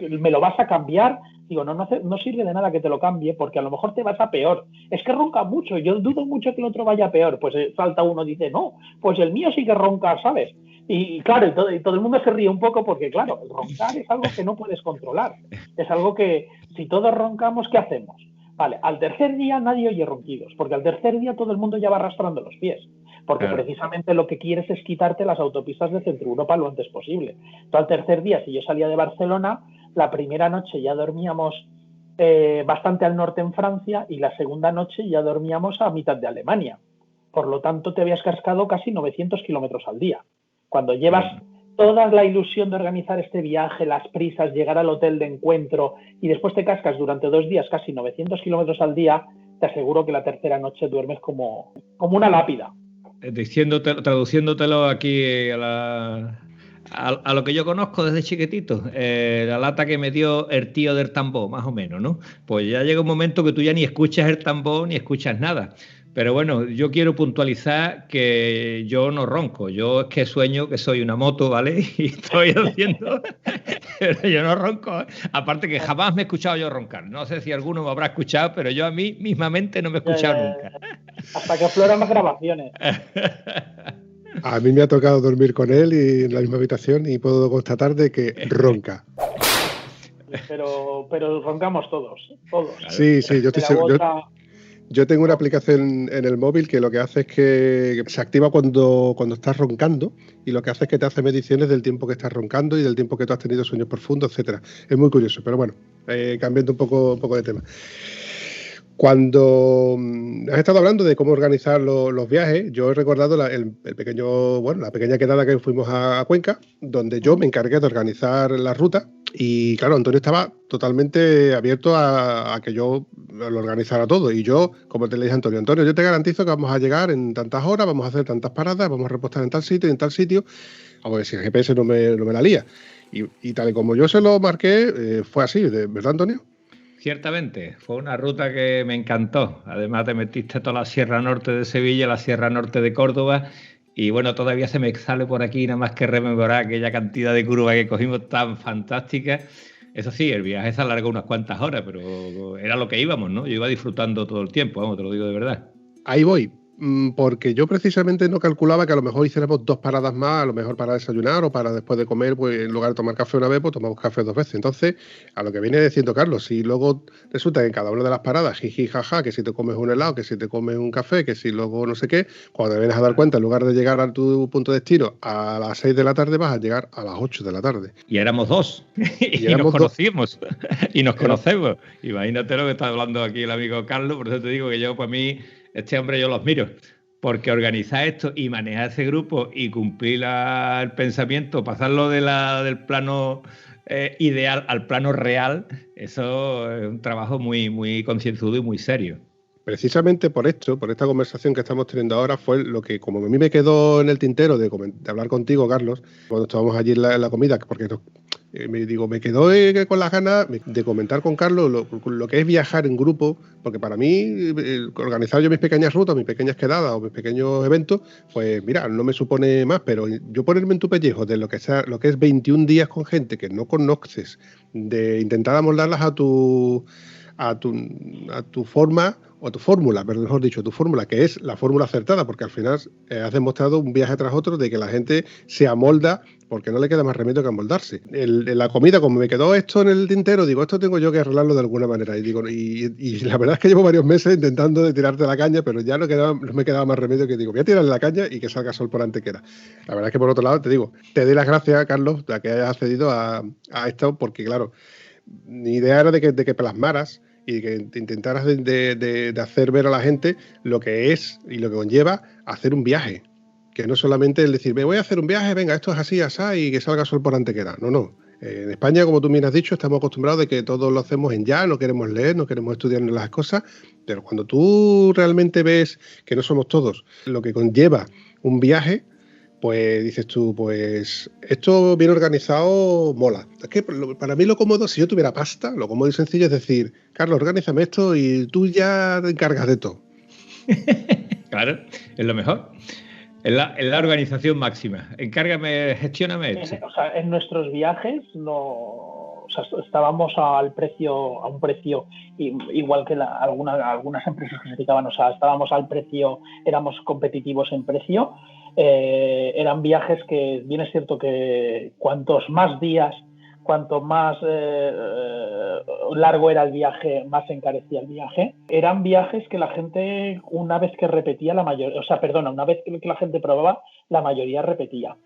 ¿Me lo vas a cambiar? Digo, no sirve de nada que te lo cambie, porque a lo mejor te vas a peor. Es que ronca mucho, yo dudo mucho que el otro vaya peor. Pues salta uno y dice, no, pues el mío sí que ronca, ¿sabes? Y claro, y todo el mundo se ríe un poco porque, claro, el roncar es algo que no puedes controlar. Es algo que, si todos roncamos, ¿qué hacemos? Vale, al tercer día nadie oye ronquidos, porque al tercer día todo el mundo ya va arrastrando los pies. porque precisamente lo que quieres es quitarte las autopistas de Centro Europa lo antes posible. Entonces, al tercer día, si yo salía de Barcelona, la primera noche ya dormíamos bastante al norte en Francia y la segunda noche ya dormíamos a mitad de Alemania. Por lo tanto, te habías cascado casi 900 kilómetros al día. Cuando llevas toda la ilusión de organizar este viaje, las prisas, llegar al hotel de encuentro y después te cascas durante 2 días casi 900 kilómetros al día, te aseguro que la tercera noche duermes como una lápida. Traduciéndotelo aquí a lo que yo conozco desde chiquitito, la lata que me dio el tío del tambor, más o menos, ¿no? Pues ya llega un momento que tú ya ni escuchas el tambor ni escuchas nada. Pero bueno, yo quiero puntualizar que yo no ronco. Yo es que sueño que soy una moto, ¿vale? Y estoy haciendo... Pero yo no ronco. Aparte que jamás me he escuchado yo roncar. No sé si alguno me habrá escuchado, pero yo a mí mismamente no me he escuchado nunca. Hasta que afloran las grabaciones. A mí me ha tocado dormir con él y en la misma habitación y puedo constatar de que ronca. Pero roncamos todos. Sí, yo tengo una aplicación en el móvil que lo que hace es que se activa cuando estás roncando y lo que hace es que te hace mediciones del tiempo que estás roncando y del tiempo que tú has tenido sueños profundos, etcétera. Es muy curioso, pero bueno, cambiando un poco de tema. Cuando has estado hablando de cómo organizar los viajes, yo he recordado la pequeña quedada que fuimos a Cuenca, donde yo me encargué de organizar la ruta y claro, Antonio estaba totalmente abierto a que yo lo organizara todo y yo, como te le dije a Antonio, yo te garantizo que vamos a llegar en tantas horas, vamos a hacer tantas paradas, vamos a repostar en tal sitio y en tal sitio, a ver si el GPS no me la lía. Y tal y como yo se lo marqué, fue así, ¿verdad, Antonio? Ciertamente, fue una ruta que me encantó. Además te metiste toda la Sierra Norte de Sevilla, la Sierra Norte de Córdoba y bueno, todavía se me sale por aquí nada más que rememorar aquella cantidad de curvas que cogimos tan fantásticas. Eso sí, el viaje se alargó unas cuantas horas, pero era lo que íbamos, ¿no? Yo iba disfrutando todo el tiempo, vamos, te lo digo de verdad. Ahí voy. Porque yo precisamente no calculaba que a lo mejor hiciéramos 2 paradas más, a lo mejor para desayunar o para después de comer, pues en lugar de tomar café una vez, pues tomamos café 2 veces. Entonces, a lo que viene diciendo Carlos, si luego resulta que en cada una de las paradas, jiji, jaja, que si te comes un helado, que si te comes un café, que si luego no sé qué, cuando te vienes a dar cuenta, en lugar de llegar a tu punto de destino a las 6 de la tarde, vas a llegar a las 8 de la tarde. Y éramos 2. y nos conocimos. Y nos conocemos. Imagínate lo que está hablando aquí el amigo Carlos, por eso te digo que yo, para mí... Este hombre yo lo admiro, porque organizar esto y manejar ese grupo y cumplir el pensamiento, pasarlo del plano ideal al plano real, eso es un trabajo muy, muy concienzudo y muy serio. Precisamente por esto, por esta conversación que estamos teniendo ahora, fue lo que como a mí me quedó en el tintero de hablar contigo, Carlos, cuando estábamos allí en la comida, porque me quedó con las ganas de comentar con Carlos lo que es viajar en grupo, porque para mí organizar yo mis pequeñas rutas, mis pequeñas quedadas o mis pequeños eventos, pues mira, no me supone más, pero yo ponerme en tu pellejo de lo que es 21 días con gente que no conoces, de intentar amoldarlas a tu forma, o a tu fórmula, pero mejor dicho, tu fórmula, que es la fórmula acertada, porque al final has demostrado un viaje tras otro de que la gente se amolda porque no le queda más remedio que amoldarse. En la comida, como me quedó esto en el tintero, digo, esto tengo yo que arreglarlo de alguna manera. Y la verdad es que llevo varios meses intentando de tirarte la caña, pero ya no me quedaba más remedio que digo, voy a tirarle la caña y que salga sol por antequera. La verdad es que por otro lado, te digo, te doy las gracias, Carlos, de que hayas accedido a esto, porque claro, mi idea era de que plasmaras y que intentaras de hacer ver a la gente lo que es y lo que conlleva hacer un viaje, que no solamente el decir, me voy a hacer un viaje, venga, esto es así, asá, y que salga sol por antequera. No. En España, como tú bien has dicho, estamos acostumbrados de que todos lo hacemos en ya, no queremos leer, no queremos estudiar las cosas, pero cuando tú realmente ves que no somos todos lo que conlleva un viaje, pues dices tú, pues esto bien organizado mola. Es que para mí lo cómodo, si yo tuviera pasta, lo cómodo y sencillo es decir, Carlos, organízame esto y tú ya te encargas de todo. Claro, es lo mejor. Es la organización máxima. Encárgame, gestióname esto. O sea, en nuestros viajes estábamos a un precio igual que algunas empresas que se dedicaban, o sea, estábamos al precio, éramos competitivos en precio. Eran viajes que bien es cierto que cuantos más días cuanto más largo era el viaje, más se encarecía el viaje. Eran viajes que la gente, una vez que repetía, una vez que la gente probaba, la mayoría repetía.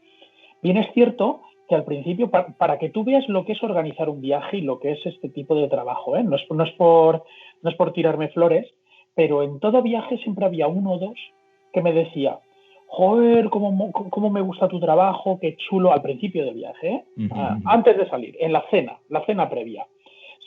Bien es cierto que al principio, para que tú veas lo que es organizar un viaje y lo que es este tipo de trabajo, no es por tirarme flores, pero en todo viaje siempre había uno o dos que me decía: joder, cómo me gusta tu trabajo, qué chulo, al principio del viaje, antes de salir, en la cena previa.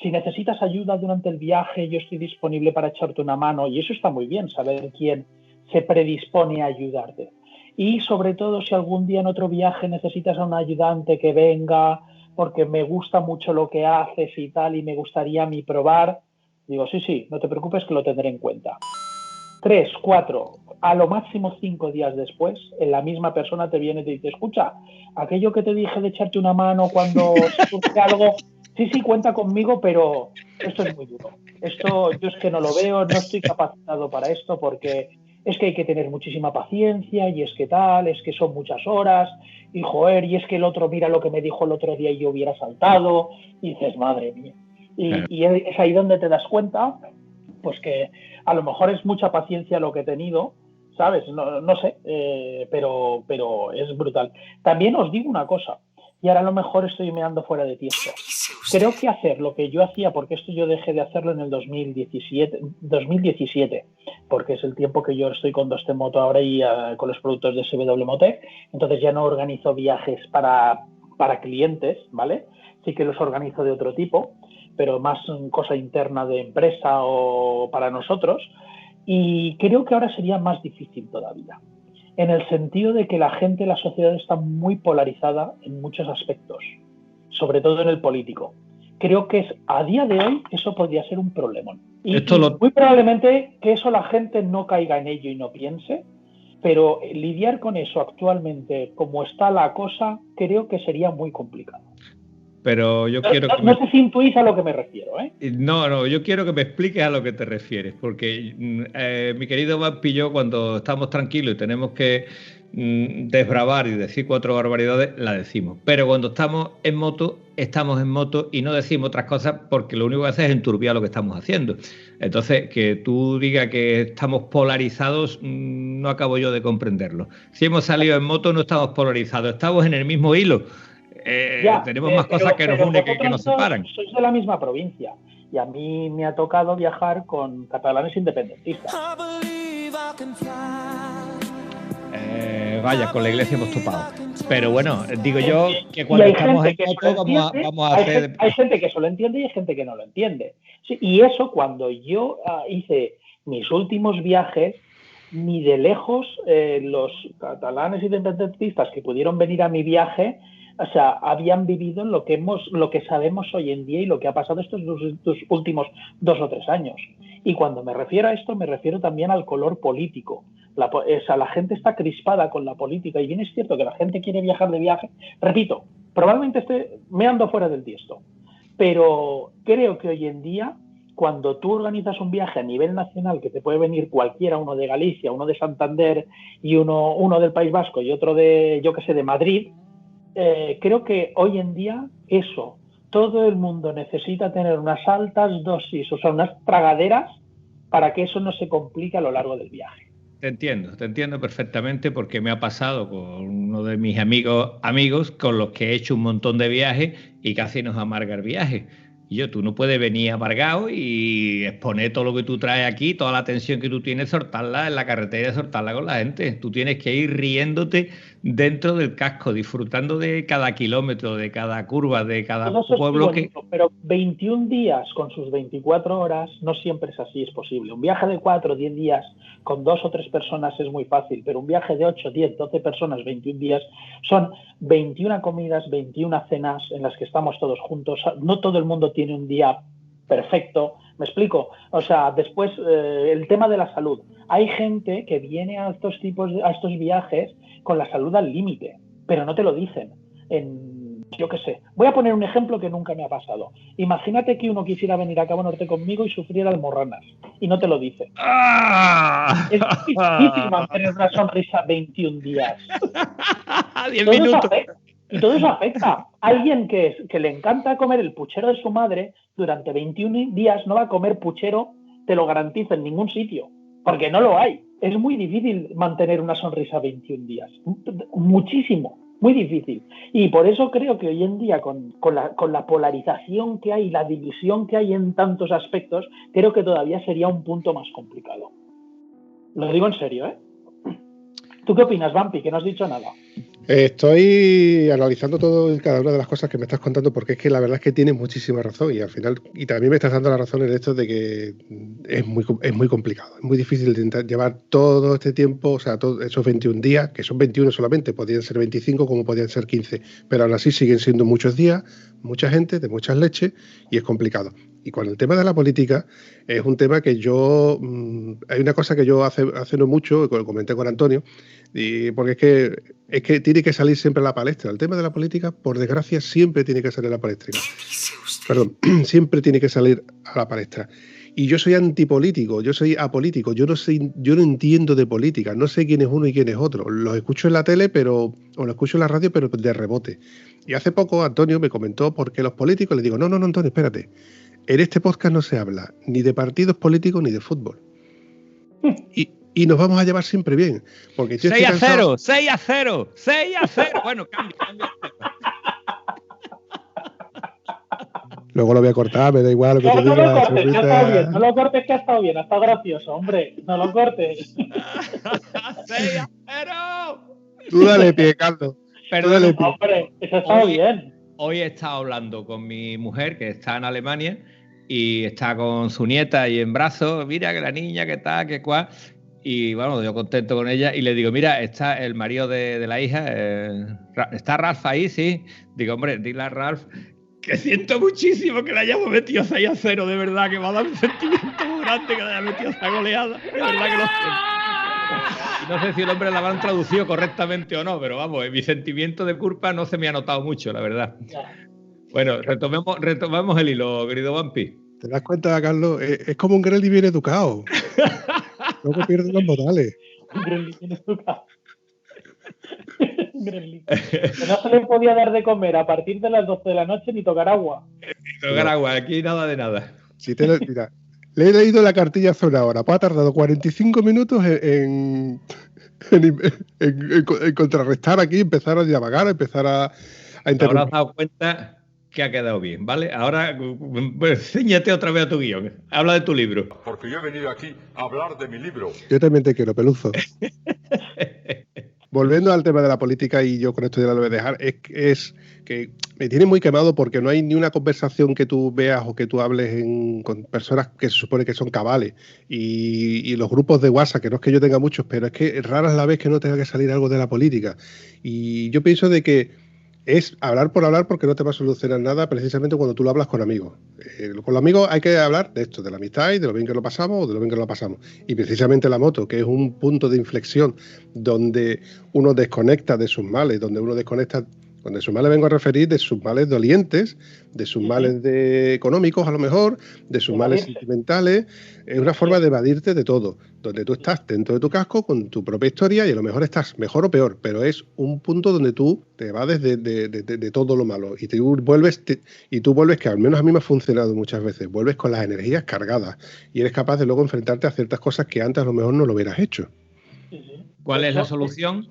Si necesitas ayuda durante el viaje, yo estoy disponible para echarte una mano, y eso está muy bien, saber quién se predispone a ayudarte. Y sobre todo, si algún día en otro viaje necesitas a un ayudante que venga, porque me gusta mucho lo que haces y tal, y me gustaría a mí probar, digo, sí, no te preocupes, que lo tendré en cuenta. 3, 4, a lo máximo 5 días después, la misma persona te viene y te dice: escucha, aquello que te dije de echarte una mano cuando surge algo, sí, cuenta conmigo, pero esto es muy duro. Esto yo es que no lo veo, no estoy capacitado para esto, porque es que hay que tener muchísima paciencia, y es que tal, es que son muchas horas, y joder, y es que el otro, mira lo que me dijo el otro día y yo hubiera saltado, y dices, madre mía. Y es ahí donde te das cuenta, pues que a lo mejor es mucha paciencia lo que he tenido, ¿sabes? No sé, pero es brutal. También os digo una cosa, y ahora a lo mejor estoy meando fuera de tiesto. Creo que hacer lo que yo hacía, porque esto yo dejé de hacerlo en el 2017, porque es el tiempo que yo estoy con Dostemoto ahora y con los productos de SW Motec, entonces ya no organizo viajes para clientes, ¿vale? Sí que los organizo de otro tipo, pero más cosa interna de empresa o para nosotros, y creo que ahora sería más difícil todavía, en el sentido de que la sociedad está muy polarizada en muchos aspectos, sobre todo en el político. Creo que a día de hoy eso podría ser un problemón. Y muy probablemente que eso la gente no caiga en ello y no piense, pero lidiar con eso actualmente, como está la cosa, creo que sería muy complicado. Pero yo quiero que no sé si intuís a lo que me refiero, ¿eh? No, yo quiero que me expliques a lo que te refieres, porque mi querido Vampi y yo, cuando estamos tranquilos y tenemos que desbravar y decir 4 barbaridades, la decimos. Pero cuando estamos en moto y no decimos otras cosas, porque lo único que hace es enturbiar lo que estamos haciendo. Entonces, que tú digas que estamos polarizados, no acabo yo de comprenderlo. Si hemos salido en moto, no estamos polarizados, estamos en el mismo hilo. Tenemos más cosas que nos unen que nos separan. Sois de la misma provincia, y a mí me ha tocado viajar con catalanes independentistas. Vaya, con la iglesia hemos topado. Pero bueno, digo yo que cuando estamos en moto vamos a hacer... Hay gente que eso lo entiende y hay gente que no lo entiende. Sí, y eso, cuando yo hice mis últimos viajes, ni de lejos los catalanes independentistas que pudieron venir a mi viaje, o sea, habían vivido lo que sabemos hoy en día y lo que ha pasado estos últimos 2 o 3 años. Y cuando me refiero a esto, me refiero también al color político. La gente está crispada con la política, y bien es cierto que la gente quiere viajar de viaje. Repito, probablemente esté meando fuera del tiesto, pero creo que hoy en día, cuando tú organizas un viaje a nivel nacional, que te puede venir cualquiera, uno de Galicia, uno de Santander y uno del País Vasco y otro de, yo qué sé, de Madrid, creo que hoy en día todo el mundo necesita tener unas altas dosis, o sea, unas tragaderas, para que eso no se complique a lo largo del viaje. Te entiendo perfectamente, porque me ha pasado con uno de mis amigos con los que he hecho un montón de viajes y casi nos amarga el viaje. Y tú no puedes venir amargado y exponer todo lo que tú traes aquí, toda la tensión que tú tienes, soltarla en la carretera y soltarla con la gente. Tú tienes que ir riéndote dentro del casco, disfrutando de cada kilómetro, de cada curva, de cada pueblo. Bonito, pero 21 días con sus 24 horas no siempre es así, es posible. Un viaje de 4 o 10 días con 2 o 3 personas es muy fácil, pero un viaje de 8, 10, 12 personas, 21 días, son 21 comidas, 21 cenas en las que estamos todos juntos. No todo el mundo tiene un día perfecto, ¿me explico? O sea, después el tema de la salud. Hay gente que viene a estos viajes con la salud al límite, pero no te lo dicen. Yo qué sé. Voy a poner un ejemplo que nunca me ha pasado. Imagínate que uno quisiera venir a Cabo Norte conmigo y sufriera almorranas, y no te lo dicen. Es difícil mantener una sonrisa 21 días. 10 minutos. Y todo eso afecta. Alguien que le encanta comer el puchero de su madre, durante 21 días no va a comer puchero, te lo garantizo, en ningún sitio, porque no lo hay. Es muy difícil mantener una sonrisa 21 días. Muchísimo, muy difícil. Y por eso creo que hoy en día, con la polarización que hay, la división que hay en tantos aspectos, creo que todavía sería un punto más complicado. Lo digo en serio, ¿eh? ¿Tú qué opinas, Vampi? Que no has dicho nada. Estoy analizando todo y cada una de las cosas que me estás contando, porque es que la verdad es que tienes muchísima razón y al final, y también me estás dando la razón en el hecho de que es muy complicado, es muy difícil intentar llevar todo este tiempo, o sea, todos esos 21 días, que son 21 solamente, podrían ser 25 como podrían ser 15, pero aún así siguen siendo muchos días, mucha gente, de muchas leches, y es complicado. Y con el tema de la política, es un tema que hay una cosa que yo hace no mucho, que lo comenté con Antonio, y porque es que tiene que salir siempre a la palestra. El tema de la política, por desgracia, siempre tiene que salir a la palestra. Perdón, siempre tiene que salir a la palestra. Y yo soy antipolítico, yo soy apolítico, yo no entiendo de política, no sé quién es uno y quién es otro. Los escucho en la tele, o los escucho en la radio, pero de rebote. Y hace poco Antonio me comentó por qué los políticos, le digo, no, Antonio, espérate. En este podcast no se habla ni de partidos políticos ni de fútbol. Y nos vamos a llevar siempre bien. Porque yo 6-0, 6-0, 6-0. Bueno, cambia. Luego lo voy a cortar, me da igual lo que te diga. No lo cortes, que ha estado bien. No lo cortes, que ha estado bien. Ha estado gracioso, hombre. No lo cortes. 6-0. Tú dale pie, Carlos. Perdón, hombre, eso ha estado bien. Hoy he estado hablando con mi mujer, que está en Alemania, y está con su nieta ahí en brazos. Mira que la niña, que tal, que cual. Y bueno, yo contento con ella y le digo, mira, está el marido de la hija, ¿está Ralph ahí? Sí. Digo, hombre, dile a Ralph que siento muchísimo que le hayamos metido 6-0, de verdad, que me ha dado un sentimiento muy grande que le haya metido esa goleada. De verdad que lo siento. Y no sé si el hombre la habrán traducido correctamente o no, pero vamos, mi sentimiento de culpa no se me ha notado mucho, la verdad. Bueno, retomemos el hilo, querido Vampi. ¿Te das cuenta, Carlos? Es como un Grelly bien educado. Luego pierde los modales. Gremlin bien educado. Gremlin. Que no se le podía dar de comer a partir de las 12 de la noche ni tocar agua. Ni tocar agua, aquí nada de nada. Mira, le he leído la cartilla hace una hora, pues ha tardado 45 minutos en contrarrestar aquí, empezar a divagar, empezar a interrumpir. Te habrás dado cuenta que ha quedado bien, ¿vale? Ahora, cíñate otra vez a tu guión. Habla de tu libro. Porque yo he venido aquí a hablar de mi libro. Yo también te quiero, Peluzo. Volviendo al tema de la política, y yo con esto ya lo voy a dejar, es que me tiene muy quemado porque no hay ni una conversación que tú veas o que tú hables con personas que se supone que son cabales. Y los grupos de WhatsApp, que no es que yo tenga muchos, pero es que rara es la vez que no tenga que salir algo de la política. Y yo pienso de que es hablar por hablar, porque no te va a solucionar nada precisamente cuando tú lo hablas con amigos. Con los amigos hay que hablar de esto, de la amistad y de lo bien que lo pasamos o de lo bien que lo pasamos. Y precisamente la moto, que es un punto de inflexión donde uno desconecta de sus males, donde sus males vengo a referir de sus males dolientes, de sus males económicos a lo mejor, de sus males sentimentales. Es una forma de evadirte de todo, donde tú estás dentro de tu casco con tu propia historia y a lo mejor estás mejor o peor, pero es un punto donde tú te evades de todo lo malo y tú vuelves, que al menos a mí me ha funcionado muchas veces, vuelves con las energías cargadas y eres capaz de luego enfrentarte a ciertas cosas que antes a lo mejor no lo hubieras hecho. ¿Cuál es la solución?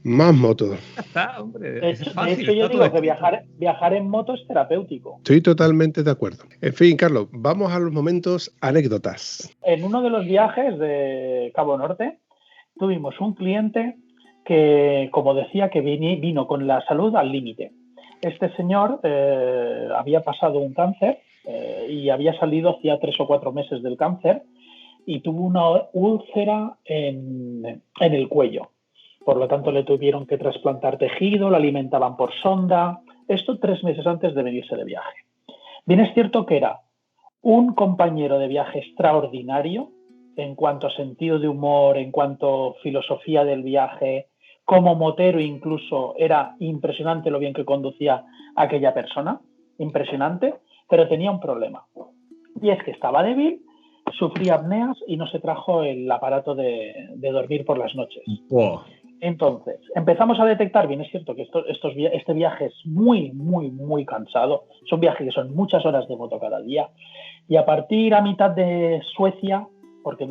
Más motos. Ya está, hombre. De hecho, yo digo que viajar en moto es terapéutico. Estoy totalmente de acuerdo. En fin, Carlos, vamos a los momentos anécdotas. En uno de los viajes de Cabo Norte tuvimos un cliente que, como decía, que vino con la salud al límite. Este señor había pasado un cáncer y había salido hacía 3 o 4 meses del cáncer y tuvo una úlcera en el cuello. Por lo tanto, le tuvieron que trasplantar tejido, lo alimentaban por sonda. Esto 3 meses antes de venirse de viaje. Bien es cierto que era un compañero de viaje extraordinario en cuanto a sentido de humor, en cuanto a filosofía del viaje. Como motero incluso era impresionante lo bien que conducía aquella persona. Impresionante, pero tenía un problema. Y es que estaba débil, sufría apneas y no se trajo el aparato de dormir por las noches. Wow. Entonces, empezamos a detectar, bien es cierto que este viaje es muy, muy, muy cansado. Son viajes que son muchas horas de moto cada día. Y a partir a mitad de Suecia, porque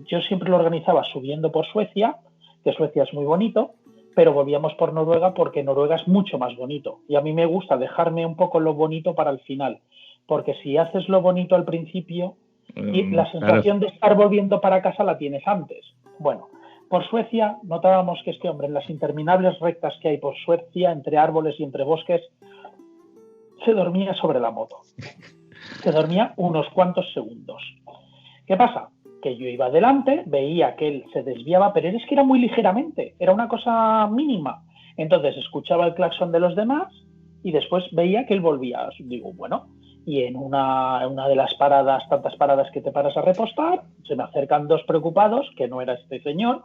yo siempre lo organizaba subiendo por Suecia, que Suecia es muy bonito, pero volvíamos por Noruega porque Noruega es mucho más bonito. Y a mí me gusta dejarme un poco lo bonito para el final, porque si haces lo bonito al principio, y la sensación de estar volviendo para casa la tienes antes. Bueno, por Suecia notábamos que este hombre, en las interminables rectas que hay por Suecia, entre árboles y entre bosques, se dormía sobre la moto. Se dormía unos cuantos segundos. ¿Qué pasa? Que yo iba adelante, veía que él se desviaba, pero es que era muy ligeramente, era una cosa mínima. Entonces escuchaba el claxon de los demás y después veía que él volvía. Digo, bueno, y en una de las paradas, tantas paradas que te paras a repostar, se me acercan dos preocupados, que no era este señor,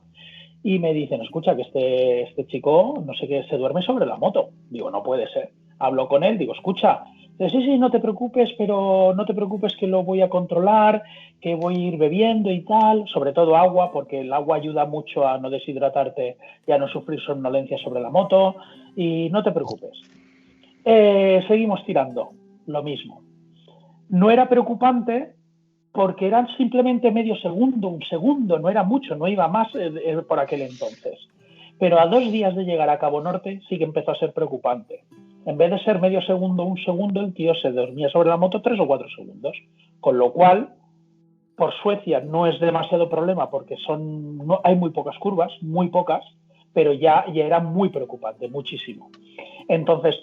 y me dicen, escucha, que este chico, no sé qué, se duerme sobre la moto. Digo, no puede ser. Hablo con él, digo, escucha, sí, no te preocupes, pero no te preocupes que lo voy a controlar, que voy a ir bebiendo y tal, sobre todo agua, porque el agua ayuda mucho a no deshidratarte y a no sufrir somnolencia sobre la moto, y no te preocupes. Seguimos tirando, lo mismo. No era preocupante porque eran simplemente medio segundo, un segundo, no era mucho, no iba más por aquel entonces. Pero a 2 días de llegar a Cabo Norte sí que empezó a ser preocupante. En vez de ser medio segundo, un segundo, el tío se dormía sobre la moto 3 o 4 segundos. Con lo cual, por Suecia no es demasiado problema porque hay muy pocas curvas, muy pocas, pero ya era muy preocupante, muchísimo. Entonces,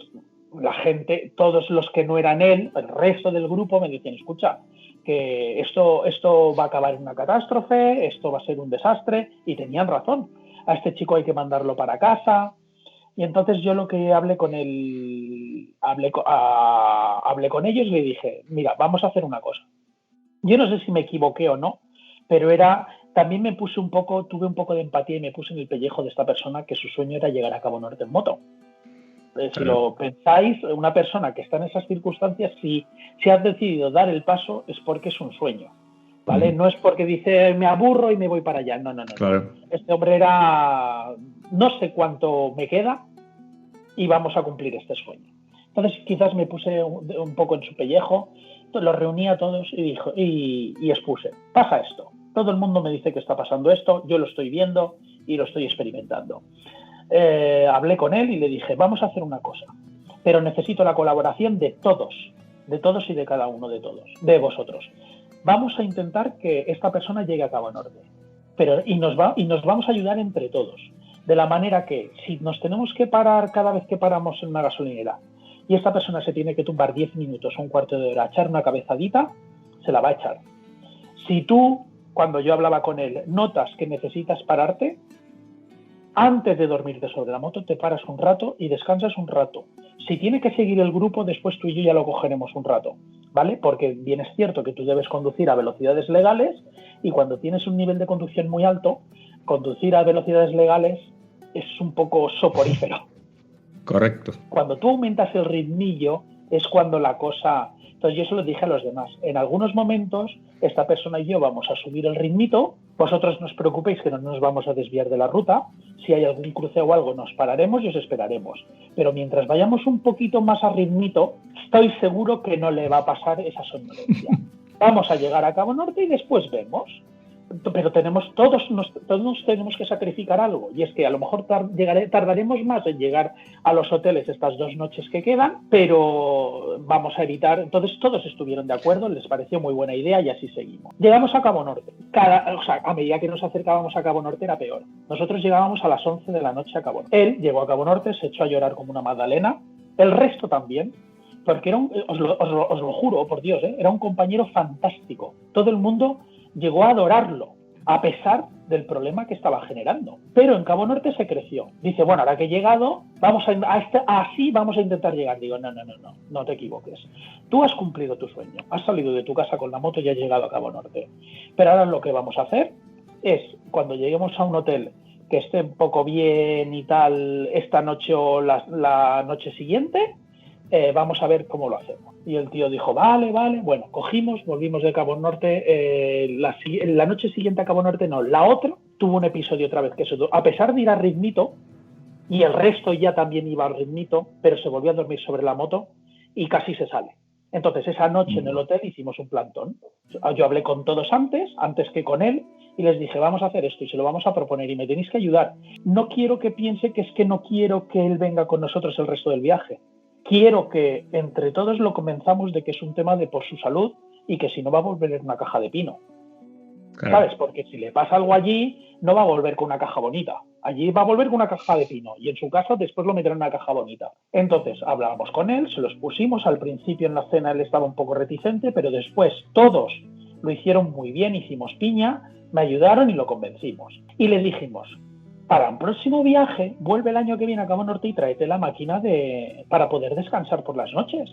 la gente, todos los que no eran él, el resto del grupo me decían, escucha, que esto va a acabar en una catástrofe, esto va a ser un desastre, y tenían razón. A este chico hay que mandarlo para casa. Y entonces yo lo que hablé con ellos y le dije, mira, vamos a hacer una cosa. Yo no sé si me equivoqué o no, pero también tuve un poco de empatía y me puse en el pellejo de esta persona que su sueño era llegar a Cabo Norte en moto. Si lo pensáis, una persona que está en esas circunstancias, si has decidido dar el paso, es porque es un sueño, ¿vale? No es porque dice, me aburro y me voy para allá. No. Claro. Este hombre era, no sé cuánto me queda y vamos a cumplir este sueño. Entonces quizás me puse un poco en su pellejo, los reuní a todos y expuse, pasa esto. Todo el mundo me dice que está pasando esto, yo lo estoy viendo y lo estoy experimentando. Hablé con él y le dije, vamos a hacer una cosa, pero necesito la colaboración de todos y de cada uno de vosotros. Vamos a intentar que esta persona llegue a Cabo Norte, y nos vamos a ayudar entre todos, de la manera que si nos tenemos que parar cada vez que paramos en una gasolinera y esta persona se tiene que tumbar 10 minutos o un cuarto de hora a echar una cabezadita, se la va a echar. Si tú, cuando yo hablaba con él, notas que necesitas pararte, antes de dormirte sobre la moto, te paras un rato y descansas un rato. Si tiene que seguir el grupo, después tú y yo ya lo cogeremos un rato, ¿vale? Porque bien es cierto que tú debes conducir a velocidades legales y cuando tienes un nivel de conducción muy alto, conducir a velocidades legales es un poco soporífero. Correcto. Cuando tú aumentas el ritmillo es cuando la cosa... Entonces yo se lo dije a los demás. En algunos momentos, esta persona y yo vamos a subir el ritmito. Vosotros no os preocupéis que no nos vamos a desviar de la ruta. Si hay algún cruce o algo, nos pararemos y os esperaremos. Pero mientras vayamos un poquito más a ritmito, estoy seguro que no le va a pasar esa somnolencia. Vamos a llegar a Cabo Norte y después vemos. Pero todos tenemos que sacrificar algo. Y es que a lo mejor tardaremos más en llegar a los hoteles estas 2 noches que quedan, pero vamos a evitar. Entonces todos estuvieron de acuerdo, les pareció muy buena idea y así seguimos. Llegamos a Cabo Norte. A medida que nos acercábamos a Cabo Norte era peor. Nosotros llegábamos a las 11 de la noche a Cabo Norte. Él llegó a Cabo Norte, se echó a llorar como una magdalena. El resto también. Porque os lo juro, por Dios, era un compañero fantástico. Todo el mundo llegó a adorarlo, a pesar del problema que estaba generando. Pero en Cabo Norte se creció. Dice, bueno, ahora que he llegado, así vamos a intentar llegar. Digo, no te equivoques. Tú has cumplido tu sueño. Has salido de tu casa con la moto y has llegado a Cabo Norte. Pero ahora lo que vamos a hacer es, cuando lleguemos a un hotel que esté un poco bien y tal, esta noche o la noche siguiente, vamos a ver cómo lo hacemos. Y el tío dijo, vale. Bueno, volvimos de Cabo Norte. La noche siguiente a Cabo Norte no, la otra, tuvo un episodio otra vez que a pesar de ir a ritmito, y el resto ya también iba al ritmito, pero se volvió a dormir sobre la moto y casi se sale. Entonces esa noche en el hotel hicimos un plantón. Yo hablé con todos antes que con él, y les dije, vamos a hacer esto y se lo vamos a proponer y me tenéis que ayudar. No quiero que piense que es que no quiero que él venga con nosotros el resto del viaje. Quiero que entre todos lo convenzamos de que es un tema de por su salud y que si no va a volver en una caja de pino. Claro. ¿Sabes? Porque si le pasa algo allí, no va a volver con una caja bonita. Allí va a volver con una caja de pino y en su caso después lo meterán en una caja bonita. Entonces hablábamos con él, se los pusimos. Al principio en la cena él estaba un poco reticente, pero después todos lo hicieron muy bien, hicimos piña, me ayudaron y lo convencimos. Y le dijimos, para un próximo viaje, vuelve el año que viene a Cabo Norte y tráete la máquina para poder descansar por las noches.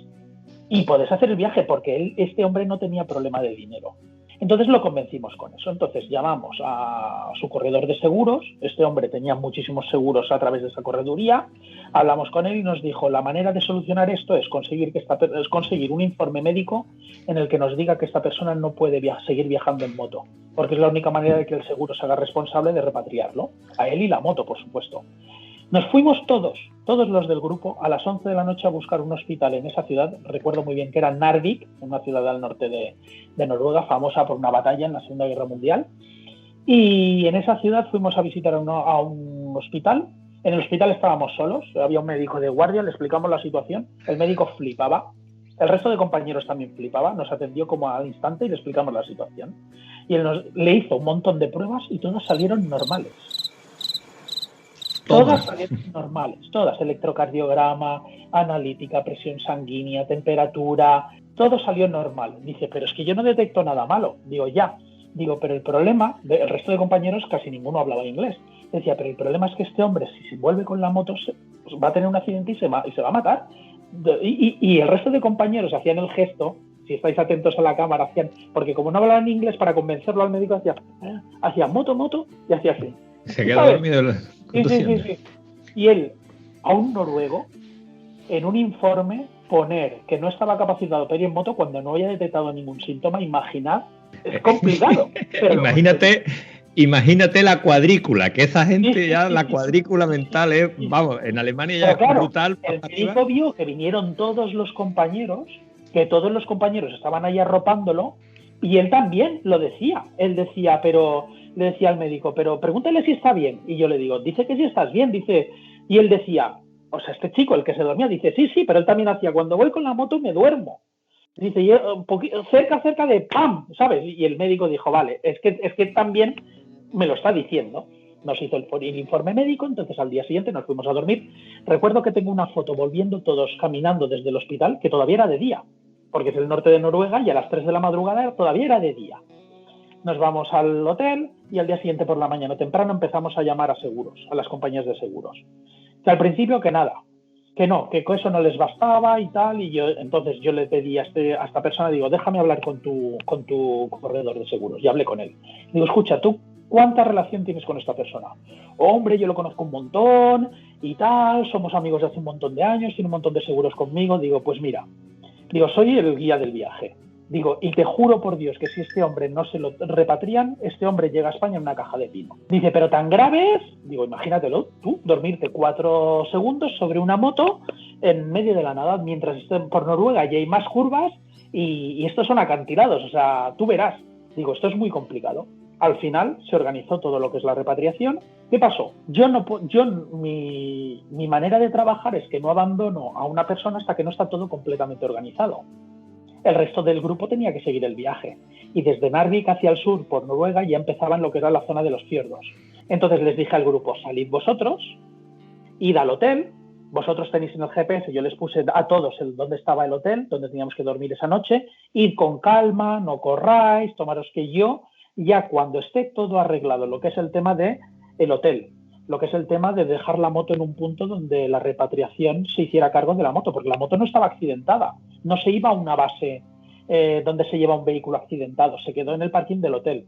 Y puedes hacer el viaje, porque este hombre no tenía problema de dinero. Entonces lo convencimos con eso. Entonces llamamos a su corredor de seguros. Este hombre tenía muchísimos seguros a través de esa correduría. Hablamos con él y nos dijo, la manera de solucionar esto es conseguir un informe médico en el que nos diga que esta persona no puede seguir viajando en moto, porque es la única manera de que el seguro se haga responsable de repatriarlo, a él y la moto, por supuesto. Nos fuimos todos los del grupo, a las 11 de la noche a buscar un hospital en esa ciudad. Recuerdo muy bien que era Narvik, una ciudad al norte de Noruega, famosa por una batalla en la Segunda Guerra Mundial. Y en esa ciudad fuimos a visitar a un hospital. En el hospital estábamos solos, había un médico de guardia, le explicamos la situación. El médico flipaba, el resto de compañeros también flipaba, nos atendió como al instante y le explicamos la situación. Y él le hizo un montón de pruebas y todas salieron normales. Todas salieron normales, todas, electrocardiograma, analítica, presión sanguínea, temperatura, todo salió normal. Dice, pero es que yo no detecto nada malo. Digo, ya. Digo, pero el problema, el resto de compañeros casi ninguno hablaba inglés. Decía, pero el problema es que este hombre, si se vuelve con la moto, pues va a tener un accidente y se va a matar. Y el resto de compañeros hacían el gesto, si estáis atentos a la cámara, hacían, porque como no hablaban inglés, para convencerlo al médico, hacía moto y hacía así. Se quedó dormido. Sí. Y él, a un noruego, en un informe, poner que no estaba capacitado para ir en moto cuando no había detectado ningún síntoma, imaginad, es complicado. Pero imagínate la cuadrícula, que esa gente la cuadrícula mental es, vamos, en Alemania ya es brutal. El médico vio que vinieron todos los compañeros, que todos los compañeros estaban ahí arropándolo, y él también lo decía. Él decía, le decía al médico, pero pregúntale si está bien. Y yo le digo, dice que sí estás bien, dice. Y él decía, o sea, este chico, el que se dormía, dice, sí, pero él también hacía, cuando voy con la moto me duermo. Dice, y cerca de ¡pam! ¿Sabes? Y el médico dijo, vale, es que también me lo está diciendo. Nos hizo el informe médico, entonces al día siguiente nos fuimos a dormir. Recuerdo que tengo una foto volviendo todos caminando desde el hospital, que todavía era de día, porque es el norte de Noruega y a las 3 de la madrugada todavía era de día. Nos vamos al hotel y al día siguiente por la mañana temprano empezamos a llamar a seguros, a las compañías de seguros. Que al principio que nada, que no, que eso no les bastaba y tal, y entonces yo le pedí a esta persona, digo, déjame hablar con tu corredor de seguros, y hablé con él. Digo, escucha, ¿tú cuánta relación tienes con esta persona? Hombre, yo lo conozco un montón y tal, somos amigos de hace un montón de años, tiene un montón de seguros conmigo. Digo, pues mira, soy el guía del viaje. Digo, y te juro por Dios que si este hombre no se lo repatrian, este hombre llega a España en una caja de pino. Dice, ¿pero tan grave es? Digo, imagínatelo, tú, dormirte 4 segundos sobre una moto en medio de la nada, mientras estén por Noruega y hay más curvas y estos son acantilados, o sea, tú verás. Digo, esto es muy complicado. Al final se organizó todo lo que es la repatriación. ¿Qué pasó? Mi manera de trabajar es que no abandono a una persona hasta que no está todo completamente organizado. El resto del grupo tenía que seguir el viaje. Y desde Narvik hacia el sur, por Noruega, ya empezaban lo que era la zona de los fiordos. Entonces les dije al grupo, salid vosotros, id al hotel, vosotros tenéis en el GPS, yo les puse a todos dónde estaba el hotel, donde teníamos que dormir esa noche, id con calma, no corráis, tomaros que yo, ya cuando esté todo arreglado, lo que es el tema del hotel, lo que es el tema de dejar la moto en un punto donde la repatriación se hiciera cargo de la moto, porque la moto no estaba accidentada, no se iba a una base donde se lleva un vehículo accidentado, se quedó en el parking del hotel.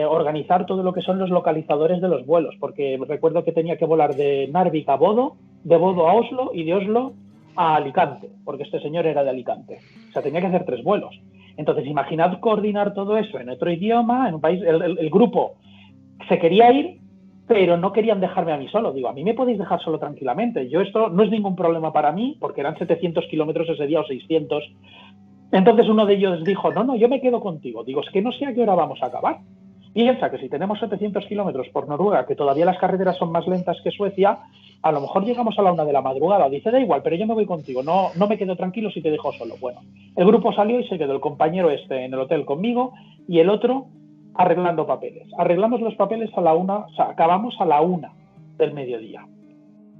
Organizar todo lo que son los localizadores de los vuelos, porque recuerdo que tenía que volar de Narvik a Bodo, de Bodo a Oslo y de Oslo a Alicante, porque este señor era de Alicante. O sea, tenía que hacer 3 vuelos. Entonces, imaginad coordinar todo eso en otro idioma, en un país, el grupo se quería ir, pero no querían dejarme a mí solo. Digo, a mí me podéis dejar solo tranquilamente. Yo esto no es ningún problema para mí, porque eran 700 kilómetros ese día o 600. Entonces uno de ellos dijo, no, yo me quedo contigo. Digo, es que no sé a qué hora vamos a acabar. Piensa que si tenemos 700 kilómetros por Noruega, que todavía las carreteras son más lentas que Suecia, a lo mejor llegamos a la 1 de la madrugada. Dice, da igual, pero yo me voy contigo, no me quedo tranquilo si te dejo solo. Bueno, el grupo salió y se quedó el compañero en el hotel conmigo y el otro arreglando papeles. Arreglamos los papeles a la 1, o sea, acabamos a la 1 del mediodía.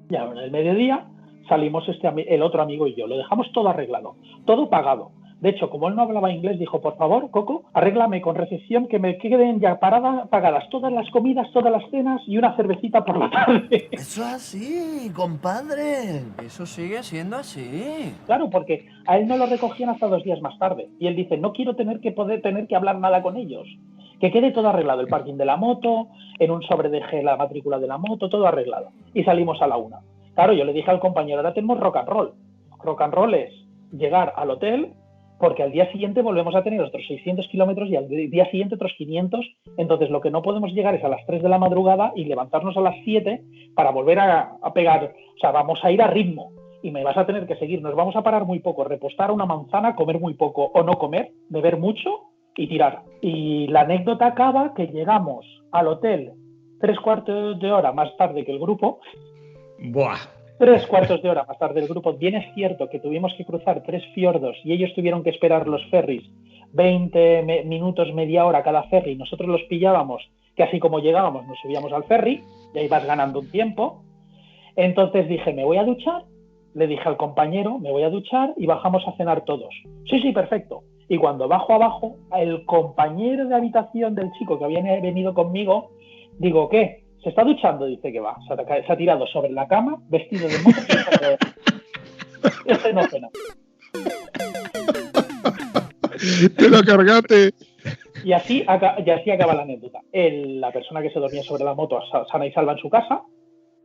Ya en el mediodía salimos el otro amigo y yo, lo dejamos todo arreglado, todo pagado. De hecho, como él no hablaba inglés, dijo, por favor, Coco, arréglame con recepción que me queden ya pagadas todas las comidas, todas las cenas y una cervecita por la tarde. Eso es así, compadre. Eso sigue siendo así. Claro, porque a él no lo recogían hasta 2 días más tarde. Y él dice, no quiero tener que hablar nada con ellos. Que quede todo arreglado, el parking de la moto, en un sobre dejé la matrícula de la moto, todo arreglado. Y salimos a la 1. Claro, yo le dije al compañero, ahora tenemos rock and roll. Rock and roll es llegar al hotel, porque al día siguiente volvemos a tener otros 600 kilómetros y al día siguiente otros 500. Entonces lo que no podemos llegar es a las 3 de la madrugada y levantarnos a las 7 para volver a pegar. O sea, vamos a ir a ritmo y me vas a tener que seguir. Nos vamos a parar muy poco, repostar una manzana, comer muy poco o no comer, beber mucho y tirar. Y la anécdota acaba que llegamos al hotel 3/4 de hora más tarde que el grupo. ¡Buah! 3/4 de hora más tarde el grupo. Bien es cierto que tuvimos que cruzar 3 fiordos y ellos tuvieron que esperar los ferries 20 minutos, media hora cada ferry. Nosotros los pillábamos, que así como llegábamos nos subíamos al ferry y ahí vas ganando un tiempo. Entonces dije, me voy a duchar. Le dije al compañero, me voy a duchar y bajamos a cenar todos. Sí, perfecto. Y cuando bajo abajo, el compañero de habitación del chico que había venido conmigo, digo, ¿qué? ¿Se está duchando? Dice que va. Se ha tirado sobre la cama, vestido de moto. Este no cena. ¡Te lo cargaste! Y así acaba la anécdota. La persona que se dormía sobre la moto sana y salva en su casa,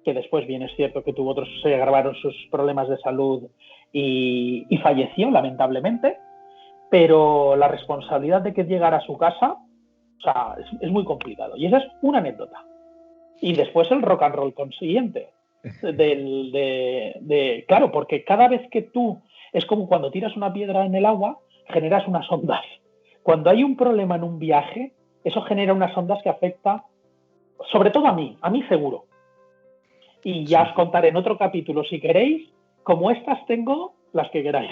que después bien es cierto que se agravaron sus problemas de salud y falleció, lamentablemente, pero la responsabilidad de que llegara a su casa, o sea, es muy complicado. Y esa es una anécdota. Y después el rock and roll consiguiente. Claro, porque cada vez que es como cuando tiras una piedra en el agua, generas unas ondas. Cuando hay un problema en un viaje, eso genera unas ondas que afecta, sobre todo a mí seguro. Y ya os contaré en otro capítulo, si queréis, como estas tengo, las que queráis.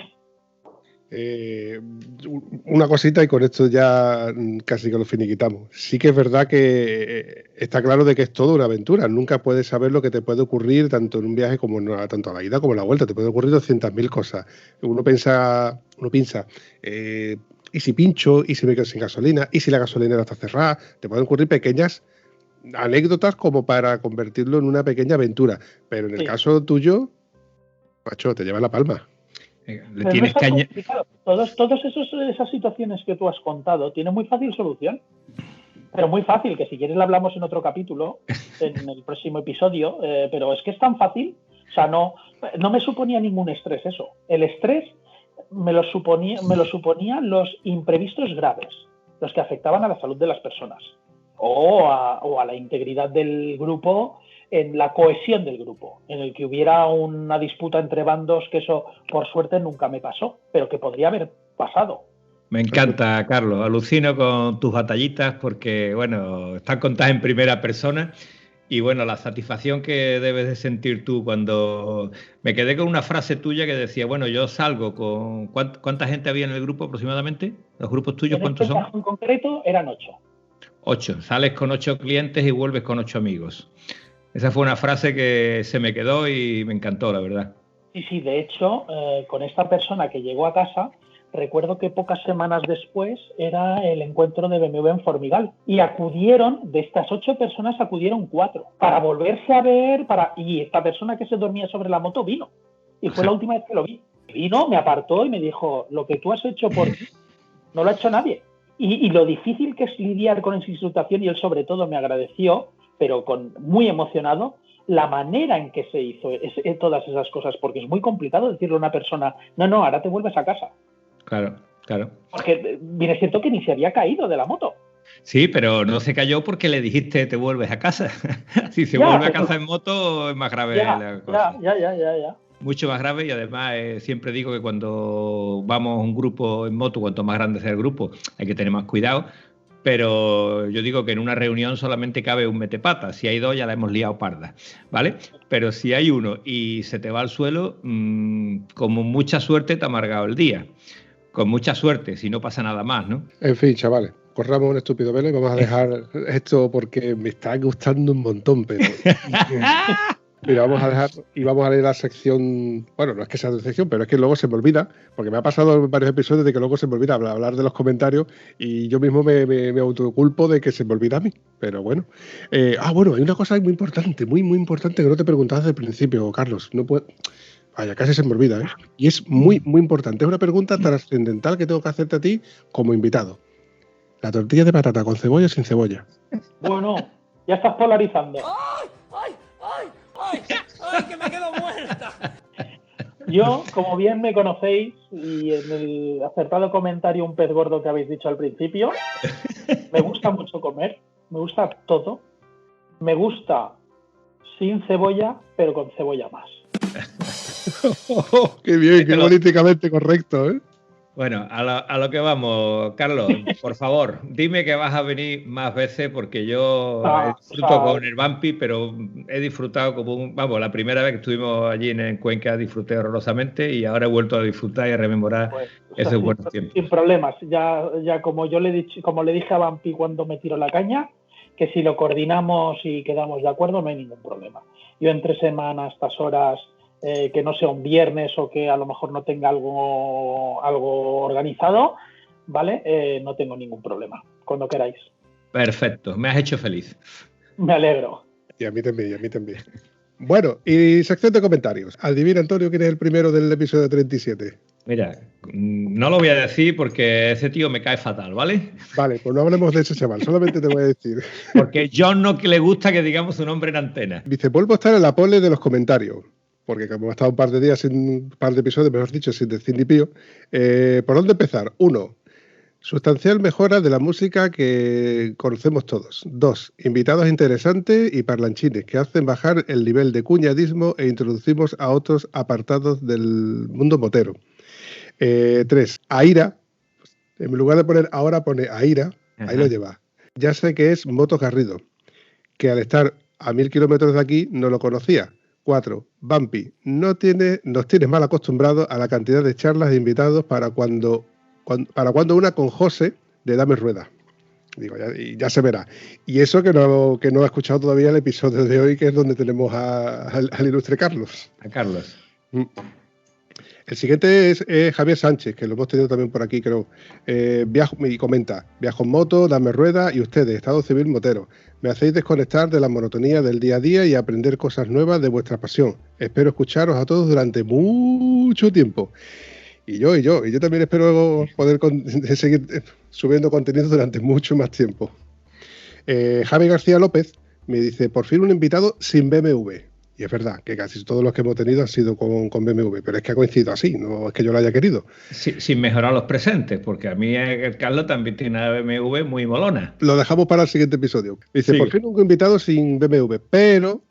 Una cosita y con esto ya casi que lo finiquitamos. Sí que es verdad que está claro de que es toda una aventura. Nunca puedes saber lo que te puede ocurrir tanto en un viaje como tanto a la ida como a la vuelta. Te puede ocurrir 200.000 cosas. Uno piensa, ¿y si pincho? ¿Y si me quedo sin gasolina? ¿Y si la gasolinera está cerrada? Te pueden ocurrir pequeñas anécdotas como para convertirlo en una pequeña aventura. Pero en el caso tuyo, macho, te lleva la palma. Le tienes caña. Todas esas situaciones que tú has contado tienen muy fácil solución. Pero muy fácil, que si quieres la hablamos en otro capítulo, en el próximo episodio, pero es que es tan fácil, o sea, no me suponía ningún estrés eso. El estrés me lo suponían los imprevistos graves, los que afectaban a la salud de las personas o a la integridad del grupo, en la cohesión del grupo, en el que hubiera una disputa entre bandos, que eso por suerte nunca me pasó, pero que podría haber pasado. Me encanta, Carlos, alucino con tus batallitas porque, bueno, están contadas en primera persona y, bueno, la satisfacción que debes de sentir tú cuando... Me quedé con una frase tuya que decía, bueno, yo salgo con... ¿Cuánta gente había en el grupo aproximadamente? ¿Los grupos tuyos cuántos son? En concreto eran 8. 8. Sales con 8 clientes y vuelves con 8 amigos. Esa fue una frase que se me quedó y me encantó, la verdad. Sí, de hecho, con esta persona que llegó a casa, recuerdo que pocas semanas después era el encuentro de BMW en Formigal. Y de estas 8 personas, acudieron 4 para volverse a ver, y esta persona que se dormía sobre la moto vino. Y fue la última vez que lo vi. Vino, me apartó y me dijo, lo que tú has hecho por mí, no lo ha hecho nadie. Y lo difícil que es lidiar con esa situación, y él sobre todo me agradeció, pero muy emocionado, la manera en que se hizo todas esas cosas, porque es muy complicado decirle a una persona, no, ahora te vuelves a casa. Claro. Porque bien es cierto que ni se había caído de la moto. Sí, pero no se cayó porque le dijiste te vuelves a casa. Si se vuelve a casa en moto es más grave la cosa. Ya. Mucho más grave y además siempre digo que cuando vamos a un grupo en moto, cuanto más grande sea el grupo, hay que tener más cuidado. Pero yo digo que en una reunión solamente cabe un metepata. Si hay dos ya la hemos liado parda, ¿vale? Pero si hay uno y se te va al suelo, como mucha suerte te ha amargado el día. Con mucha suerte, si no pasa nada más, ¿no? En fin, chavales, corramos un estúpido velo y vamos a dejar esto porque me está gustando un montón, pero... Mira, vamos a dejar y vamos a leer la sección. Bueno, no es que sea de sección, pero es que luego se me olvida, porque me ha pasado en varios episodios de que luego se me olvida hablar de los comentarios y yo mismo me autoculpo de que se me olvida a mí. Pero bueno. Bueno, hay una cosa muy importante, muy importante que no te preguntabas desde el principio, Carlos. No puedo. Vaya, casi se me olvida, ¿eh? Y es muy importante. Es una pregunta trascendental que tengo que hacerte a ti como invitado. ¿La tortilla de patata con cebolla o sin cebolla? Bueno, ya estás polarizando. ¡Ay, que me quedo muerta! Yo, como bien me conocéis, y en el acertado comentario un pez gordo que habéis dicho al principio, me gusta mucho comer, me gusta todo, me gusta sin cebolla, pero con cebolla más. ¡Qué bien! ¡Qué políticamente correcto! ¿eh? Bueno, a lo que vamos, Carlos, por favor, dime que vas a venir más veces porque yo disfruto con el Bumpy, pero he disfrutado la primera vez que estuvimos allí en Cuenca disfruté horrorosamente y ahora he vuelto a disfrutar y a rememorar esos buenos tiempos. Sin problemas, ya como yo le dije a Bumpy cuando me tiró la caña, que si lo coordinamos y quedamos de acuerdo no hay ningún problema. Yo entre semanas, estas horas... que no sea un viernes o que a lo mejor no tenga algo organizado, ¿vale? No tengo ningún problema, cuando queráis. Perfecto, me has hecho feliz. Me alegro. Y a mí también. Bueno, y sección de comentarios. Adivina, Antonio, quién es el primero del episodio 37. Mira, no lo voy a decir porque ese tío me cae fatal, ¿vale? Vale, pues no hablemos de ese chaval, solamente te voy a decir. Porque John no le gusta que digamos su nombre en antena. Dice, vuelvo a estar en la pole de los comentarios. Porque como he estado un par de días, un par de episodios, mejor dicho, sin decir ni pío. ¿Por dónde empezar? 1. Sustancial mejora de la música que conocemos todos. 2. Invitados interesantes y parlanchines que hacen bajar el nivel de cuñadismo e introducimos a otros apartados del mundo motero. 3. Aira. En lugar de poner ahora, pone Aira. Ahí lo lleva. Ya sé que es Moto Garrido, que al estar a 1000 kilómetros de aquí no lo conocía. 4. Bumpy, nos tienes mal acostumbrados a la cantidad de charlas de invitados para cuando una con José de Dame Rueda. Digo, ya se verá. Y eso que no ha escuchado todavía el episodio de hoy, que es donde tenemos al ilustre Carlos. A Carlos. El siguiente es Javier Sánchez, que lo hemos tenido también por aquí, creo. Y comenta, viajo en moto, Dame Rueda y ustedes, Estado Civil Motero. Me hacéis desconectar de la monotonía del día a día y aprender cosas nuevas de vuestra pasión. Espero escucharos a todos durante mucho tiempo. Y yo también espero poder seguir subiendo contenido durante mucho más tiempo. Javi García López me dice, por fin un invitado sin BMW. Y es verdad que casi todos los que hemos tenido han sido con BMW, pero es que ha coincidido así, no es que yo lo haya querido. Sí, sin mejorar los presentes, porque a mí el Carlos también tiene una BMW muy molona. Lo dejamos para el siguiente episodio. Dice, por fin un invitado sin BMW, pero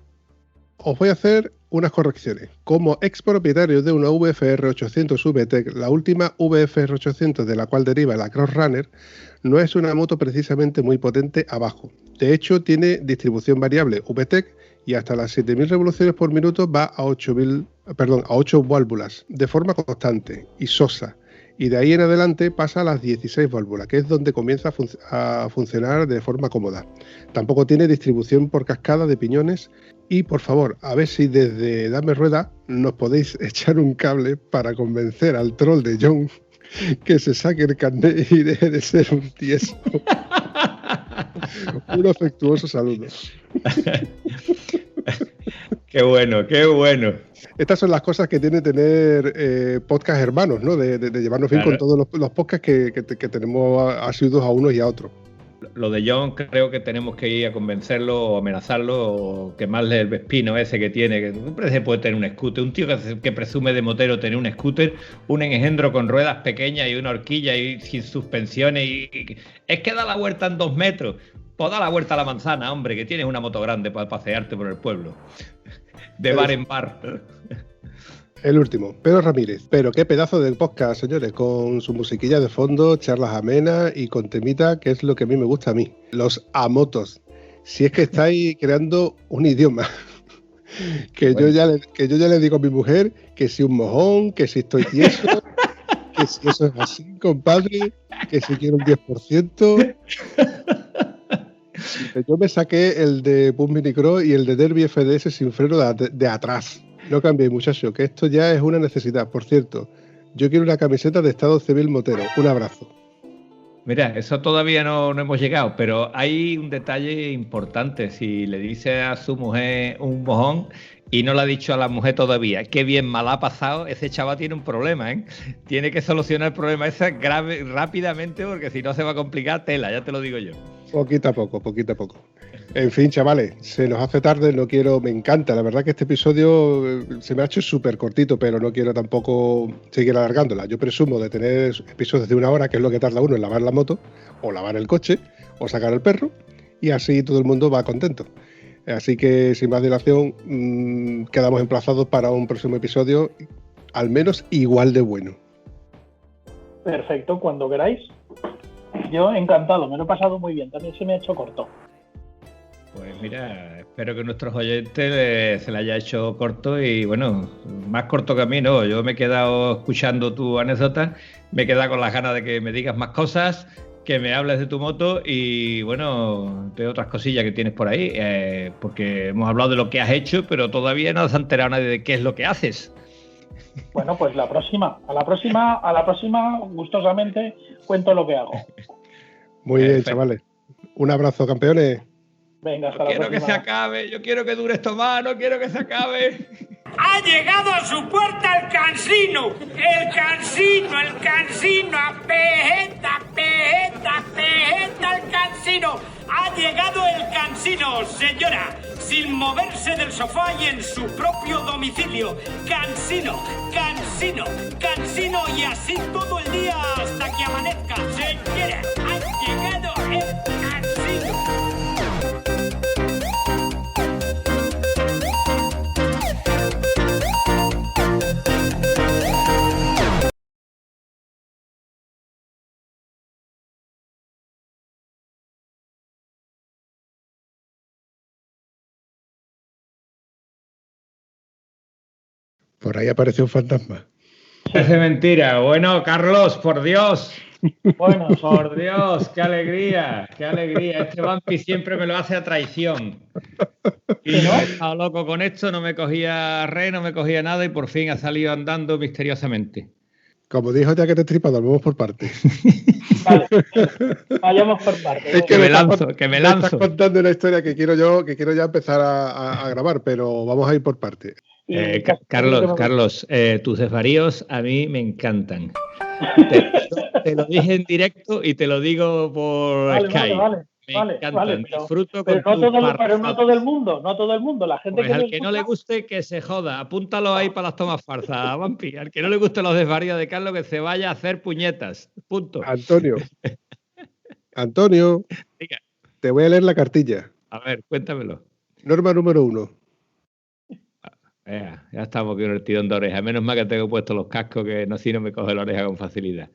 os voy a hacer unas correcciones. Como ex propietario de una VFR 800 VTEC, la última VFR 800 de la cual deriva la Cross Runner, no es una moto precisamente muy potente abajo. De hecho, tiene distribución variable VTEC y hasta las 7.000 revoluciones por minuto va a 8 válvulas de forma constante y sosa. Y de ahí en adelante pasa a las 16 válvulas, que es donde comienza a funcionar de forma cómoda. Tampoco tiene distribución por cascada de piñones. Y por favor, a ver si desde Dame Rueda nos podéis echar un cable para convencer al troll de John que se saque el carnet y deje de ser un tieso. Un afectuoso saludo. Qué bueno, qué bueno. Estas son las cosas que tiene tener podcast hermanos, ¿no? De llevarnos bien con todos los podcasts que tenemos asiduos a unos y a otros. lo de John creo que tenemos que ir a convencerlo o amenazarlo o quemarle el vespino ese que tiene. Que siempre se puede tener un scooter. Un tío que presume de motero tener un scooter, un engendro con ruedas pequeñas y una horquilla y sin suspensiones. Y es que da la vuelta en 2 metros. Pues da la vuelta a la manzana, hombre, que tienes una moto grande para pasearte por el pueblo. De bar en bar. El último, Pedro Ramírez. Pero qué pedazo de podcast, señores, con su musiquilla de fondo, charlas amenas y con temita, que es lo que a mí me gusta a mí. Los amotos. Si es que estáis creando un idioma. Que yo ya le digo a mi mujer que si un mojón, que si estoy tieso, que si eso es así, compadre, que si quiero un 10%. Yo me saqué el de Pump Minicross y el de Derby FDS sin freno de atrás. No cambiéis, muchachos, que esto ya es una necesidad. Por cierto, yo quiero una camiseta de Estado Civil Motero. Un abrazo. Mira, eso todavía no hemos llegado, pero hay un detalle importante. Si le dice a su mujer un mojón y no le ha dicho a la mujer todavía qué bien mal ha pasado, ese chaval tiene un problema, ¿eh? Tiene que solucionar el problema ese grave rápidamente, porque si no se va a complicar tela, ya te lo digo yo. Poquito a poco, poquito a poco. En fin, chavales, se nos hace tarde, me encanta, la verdad que este episodio se me ha hecho súper cortito, pero no quiero tampoco seguir alargándola. Yo presumo de tener episodios de 1 hora, que es lo que tarda uno en lavar la moto, o lavar el coche, o sacar el perro, y así todo el mundo va contento. Así que, sin más dilación, quedamos emplazados para un próximo episodio, al menos igual de bueno. Perfecto, cuando queráis. Yo encantado, me lo he pasado muy bien, también se me ha hecho corto. Pues mira, espero que nuestros oyentes se le haya hecho corto y bueno, más corto que a mí, ¿no? Yo me he quedado escuchando tu anécdota, me he quedado con las ganas de que me digas más cosas, que me hables de tu moto y bueno, de otras cosillas que tienes por ahí, porque hemos hablado de lo que has hecho, pero todavía no se ha enterado nadie de qué es lo que haces. Bueno, pues a la próxima, gustosamente cuento lo que hago. Muy bien, chavales. Un abrazo, campeones. Venga, hasta la próxima. Quiero que se acabe, yo quiero que dure esto más, no quiero que se acabe. Ha llegado a su puerta el cansino, pejeta, el cansino. Ha llegado el cansino, señora, sin moverse del sofá y en su propio domicilio. Cansino, y así todo el día hasta que amanezca. Señora, ha llegado el cansino. Por ahí apareció un fantasma. Parece mentira. Bueno, Carlos, por Dios. Bueno, por Dios, qué alegría, qué alegría. Este vampi siempre me lo hace a traición. Y no he estado loco con esto, no me cogía no me cogía nada y por fin ha salido andando misteriosamente. Como dijo ya que te Tripador, vamos por partes. Vale, vayamos por partes. Es que me me estás contando una historia que quiero ya empezar a grabar, pero vamos a ir por partes. Carlos, tus desvaríos a mí me encantan. Te lo dije en directo y te lo digo por Skype. Me encantan, disfruto pero con no todo el mundo, la gente pues al que no le guste que se joda, apúntalo ahí para las tomas farsas, Vampi. Al que no le gusten los desvaríos de Carlos que se vaya a hacer puñetas, punto. Antonio, Diga. Te voy a leer la cartilla. A ver, cuéntamelo. Norma número 1. Ya estamos con el tirón de oreja. Menos mal que tengo puestos los cascos, que no, si no me coge la oreja con facilidad.